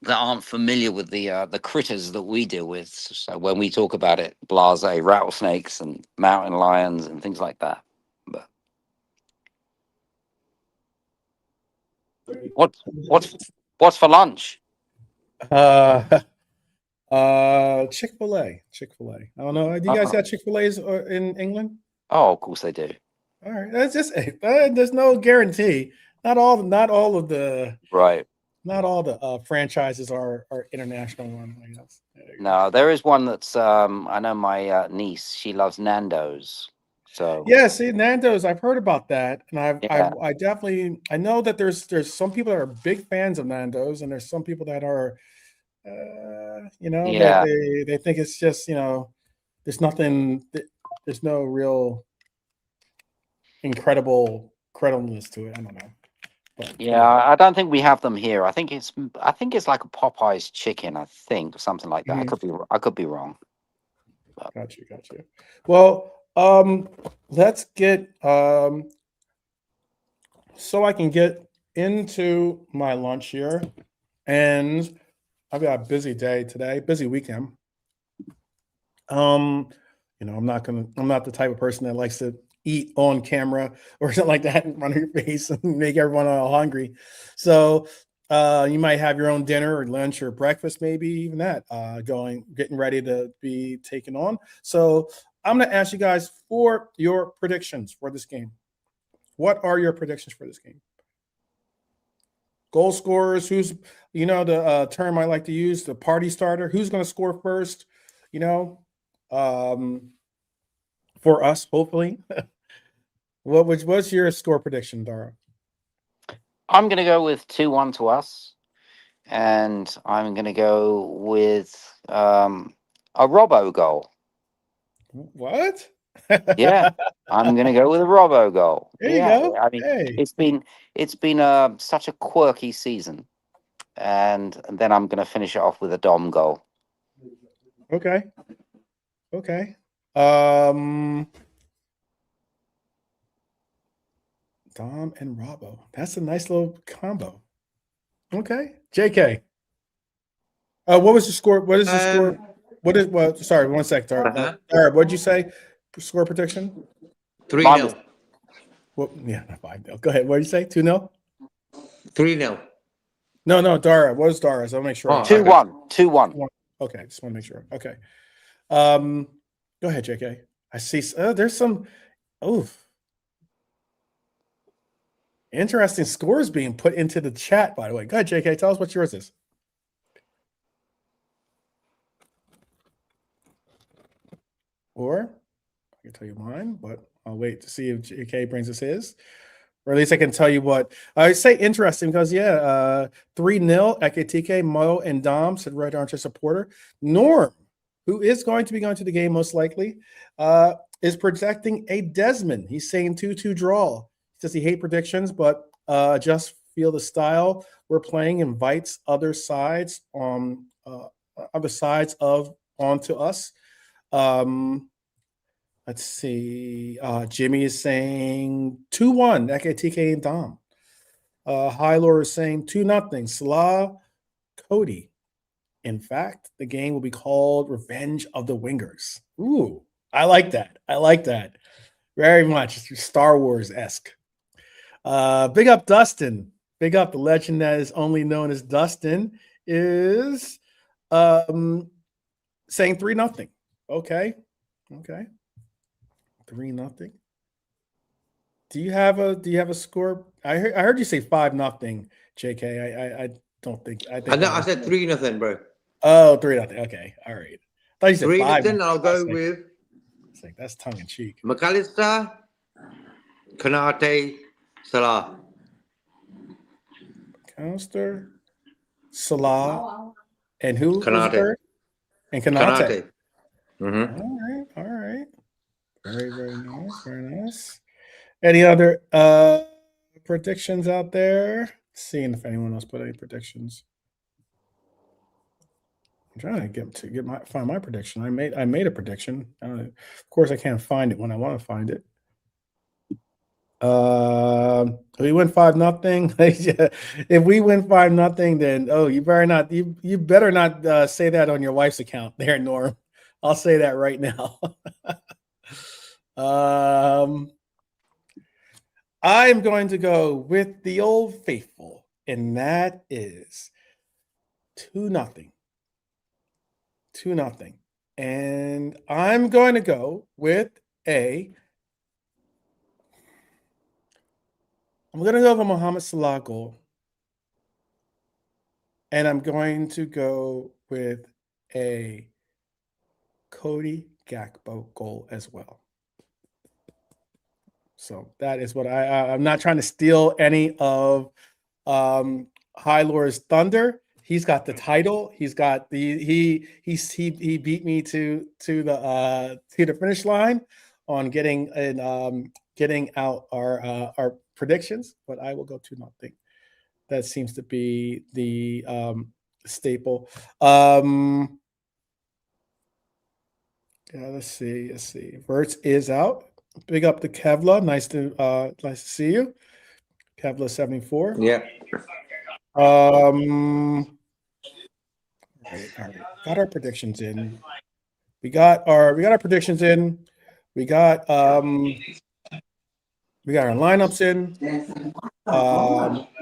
that aren't familiar with the critters that we deal with. So when we talk about it, blasé, rattlesnakes and mountain lions and things like that. But what's for lunch? Chick-fil-A. I don't know. Do you guys got Chick-fil-A's in England? Oh, of course they do. All right, that's just there's no guarantee. Not all of the right. Not all the franchises are international ones. I guess. No, there is one that's I know my niece. She loves Nando's, So yeah, see, Nando's, I've heard about that, and yeah. I definitely I know that there's some people that are big fans of Nando's, and there's some people that are, that Yeah. they think it's just there's nothing, there's no real incredibleness to it. I don't know. But Yeah, I don't think we have them here. I think it's like a Popeye's chicken, I think, or something like that. I could be wrong. But got you. Well, let's get so I can get into my lunch here, and I've got a busy day today, busy weekend. I'm not the type of person that likes to eat on camera or something like that in front of your face and make everyone all hungry. So you might have your own dinner or lunch or breakfast, maybe even that, getting ready to be taken on. So I'm going to ask you guys for your predictions for this game. What are your predictions for this game? Goal scorers, who's, the term I like to use, the party starter, who's going to score first, for us, hopefully. What's your score prediction, Dara? I'm going to go with 2-1 to us, and I'm going to go with a Robbo goal. What? Yeah, I'm going to go with a Robbo goal. There you go. I mean, hey. it's been such a quirky season, and then I'm going to finish it off with a Dom goal. Okay. Dom and Robbo. That's a nice little combo. Okay. JK. What was the score? What is the score? Sorry, 1 sec, Dara. Dara, what'd you say? Score prediction? 3-0. Well, yeah, 5-0. Go ahead. What did you say? 2-0? 3-0. No, Dara. What is Dara's? I'll make sure. 2-1. 2-1. Okay, just want to make sure. Okay. Go ahead, JK. I see. There's some. Interesting scores being put into the chat, by the way. Go ahead, JK. Tell us what yours is. Or I can tell you mine, but I'll wait to see if JK brings us his. Or at least I can tell you what. I say interesting because, 3-0, Ekitike, Mo, and Dom said Red Archer supporter. Norm, who is going to be going to the game most likely, is projecting a Desmond. He's saying 2-2 draw. He says he hates predictions, but just feel the style we're playing invites other sides onto us. Let's see. Jimmy is saying 2-1, Ekitike and Dom. Hylor is saying 2-0, Salah, Cody. In fact, the game will be called Revenge of the Wingers. Ooh, I like that. Very much Star Wars-esque. Big up Dustin. Big up the legend that is only known as Dustin is saying 3-0. Okay. 3-0. Do you have a score? I heard you say 5-0, JK. I don't think. I said 3-0, bro. Oh, 3-0. Okay, all right. I thought you said 3-0. 5-0. I'll go with. It's like that's tongue in cheek. McAllister, Konate, Salah. McAllister, Salah, and who? Konate. And Konate. Mm-hmm. All right. Very, very nice. Any other predictions out there? Seeing if anyone else put any predictions. I'm trying to find my prediction. I made a prediction. Of course, I can't find it when I want to find it. We win 5-0. If we win 5-0, then you better not say that on your wife's account there, Norm. I'll say that right now. I'm going to go with the old faithful, and that is 2-0. 2-0. And I'm going to go with a Mohamed Salah goal. And I'm going to go with a Cody Gakpo goal as well. So that is what I'm not trying to steal any of High Lord's thunder. He's got the title. He's got he beat me to the finish line on getting out our predictions. But I will go 2-0. That seems to be the staple. Yeah, let's see. Wirtz is out. Big up to Kevla. Nice to see you. Kevla 74. Yeah. All right. Got our predictions in. We got our predictions in. We got our lineups in. We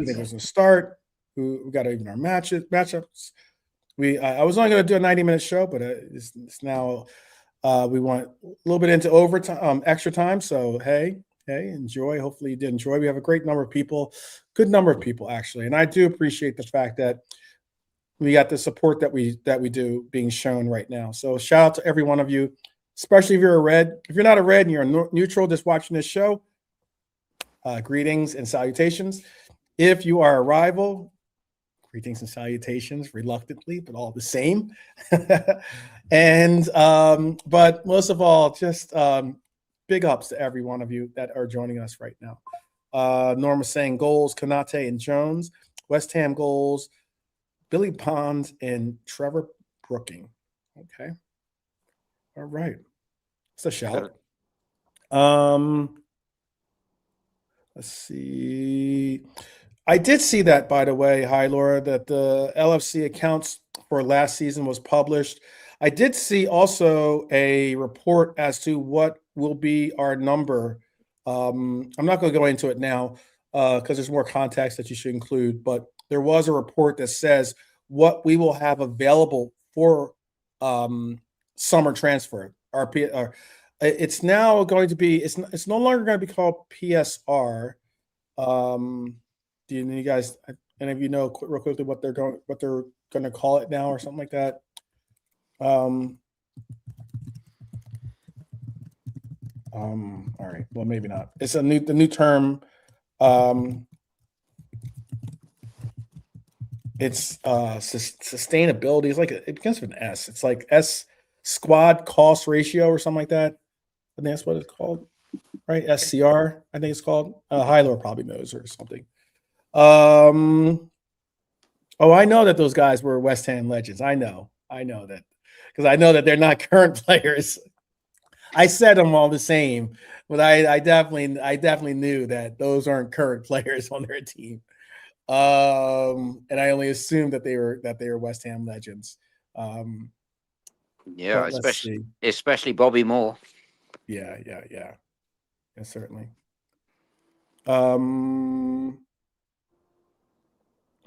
think it's a start. We got even our matchups. I was only going to do a 90-minute show, but it's now we want a little bit into overtime, extra time. So hey, enjoy. Hopefully you did enjoy. We have a great number of people, good number of people actually, and I do appreciate the fact that we got the support that we do being shown right now. So shout out to every one of you, especially if you're a red. If you're not a red and you're a neutral just watching this show, greetings and salutations. If you are a rival, greetings and salutations, reluctantly, but all the same. And but most of all, just big ups to every one of you that are joining us right now. Norma saying goals, Konate and Jones. West Ham goals, Billy Pond and Trevor Brooking. Okay. All right. It's a shout. Let's see. I did see that, by the way, hi Laura, that the LFC accounts for last season was published. I did see also a report as to what will be our number. I'm not going to go into it now because there's more context that you should include, but there was a report that says what we will have available for summer transfer. It's now going to be, it's no longer going to be called PSR. Do you guys, any of you know real quickly what they're going to call it now or something like that? All right. Well, maybe not. It's the new term. It's sustainability. It's like it begins with an S. It's like S squad cost ratio or something like that. I think that's what it's called, right? SCR. I think it's called. Hyler probably knows or something. Oh, I know that those guys were West Ham legends. I know that because I know that they're not current players. I said them all the same, but I definitely knew that those aren't current players on their team. And I only assumed that they were West Ham legends. Yeah, especially Bobby Moore. Yeah, certainly.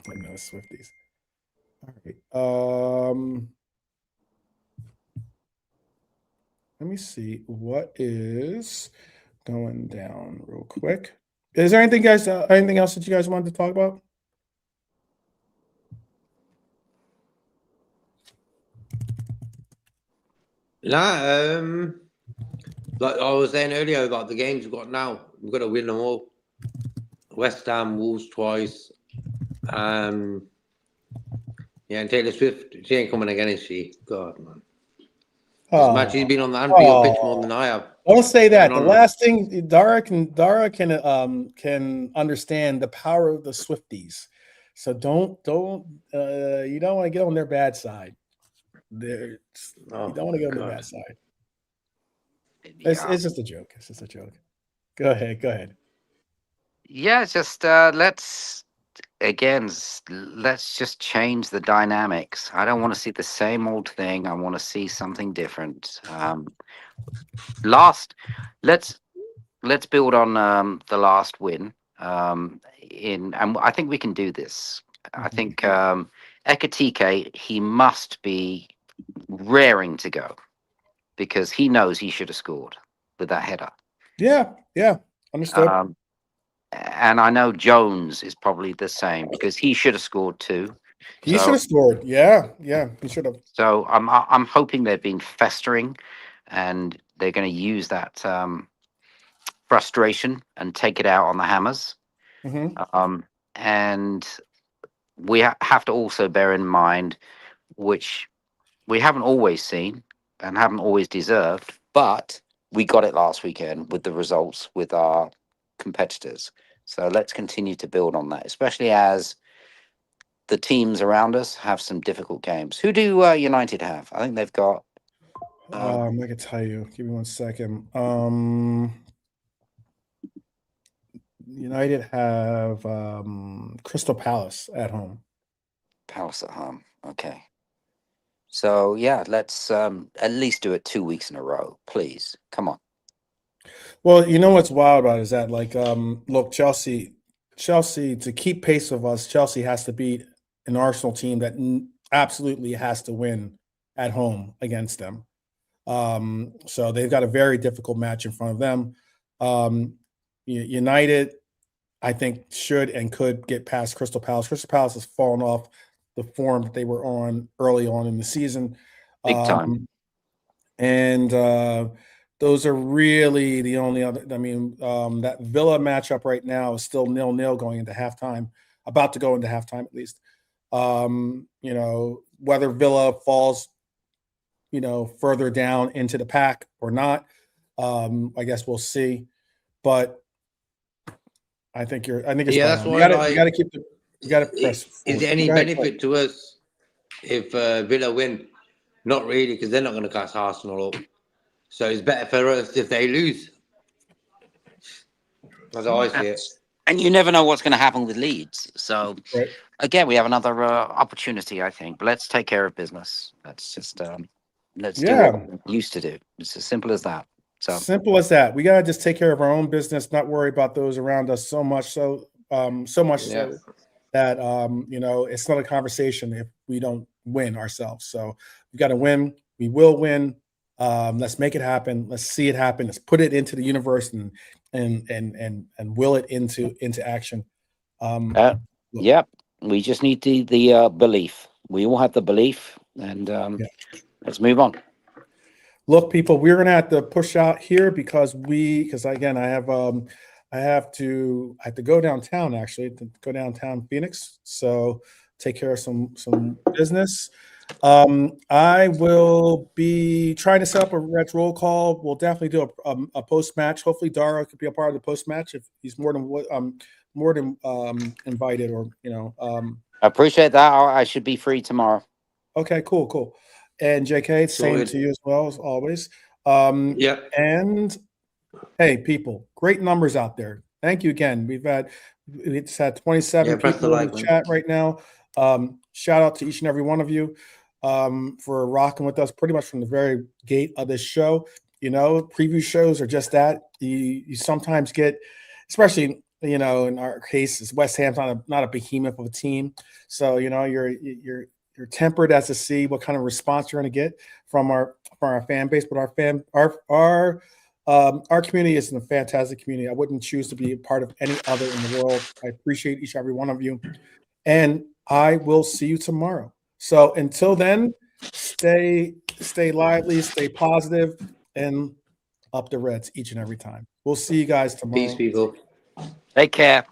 I know Swifties. All right. Let me see what is going down real quick. Is there anything else that you guys wanted to talk about? No, like I was saying earlier about the games we've got now, we've got to win them all. West Ham, Wolves twice. Yeah, and Taylor Swift, she ain't coming again, is she? God, man. This match, she's been on the Anfield pitch more than I have. Don't say that. The last thing, Dara can understand the power of the Swifties. So don't you don't want to get on their bad side. You don't want to get on their bad side. It's just a joke. It's just a joke. Go ahead. Yeah, just let's just change the dynamics. I don't want to see the same old thing. I want to see something different. Let's build on the last win. And I think we can do this. I think Ekitike, he must be raring to go because he knows he should have scored with that header. Yeah, understood. And I know Jones is probably the same because he should have scored too. He should have scored. Yeah, he should have. So I'm hoping they've been festering, and they're going to use that frustration and take it out on the Hammers. And we have to also bear in mind, which we haven't always seen and haven't always deserved, but we got it last weekend with the results with our competitors. So let's continue to build on that, especially as the teams around us have some difficult games. Who do United have? I think they've got. I can tell you. Give me 1 second. United have Crystal Palace at home. Palace at home. Okay. So yeah, let's at least do it 2 weeks in a row, please. Come on. Well, you know what's wild about it is that, like, look, Chelsea to keep pace with us, Chelsea has to beat an Arsenal team that absolutely has to win at home against them. So they've got a very difficult match in front of them. United, I think, should and could get past Crystal Palace. Crystal Palace has fallen off the form that they were on early on in the season. Big time. And those are really the only other. I mean, that Villa matchup right now is still 0-0 going into halftime, about to go into halftime at least. You know, whether Villa falls, you know, further down into the pack or not, I guess we'll see. But I think it's that's you why got to press. Is there any benefit to us if Villa win? Not really, because they're not going to catch Arsenal up. So it's better for us if they lose. That's how I see it. And you never know what's going to happen with Leeds. So again, we have another opportunity, I think. But let's take care of business. Let's just do what we used to do. It's as simple as that. So simple as that. We gotta just take care of our own business, not worry about those around us so much so that you know, it's not a conversation if we don't win ourselves. So we got to win. We will win. Let's make it happen. Let's see it happen. Let's put it into the universe and will it into action. Yep. We just need the belief. We all have the belief, and let's move on. Look, people, we're gonna have to push out here because again, I have to go downtown, actually, to go downtown Phoenix. So take care of some business. I will be trying to set up a Reds roll call. We'll definitely do a post match. Hopefully, Dara could be a part of the post match if he's more than invited, or you know. I appreciate that. I should be free tomorrow. Okay, cool. And JK, same to you as well as always. And hey, people, great numbers out there. Thank you again. It's had 27 people in the chat right now. Shout out to each and every one of you for rocking with us pretty much from the very gate of this show. You know, preview shows are just that. You sometimes get, especially, you know, in our case, West Ham's not a behemoth of a team. So, you know, you're tempered as to see what kind of response you're going to get from our fan base. But our community is a fantastic community. I wouldn't choose to be a part of any other in the world. I appreciate each and every one of you, and I will see you tomorrow. So until then, stay lively, stay positive, and up the Reds each and every time. We'll see you guys tomorrow. Peace, people. Take care.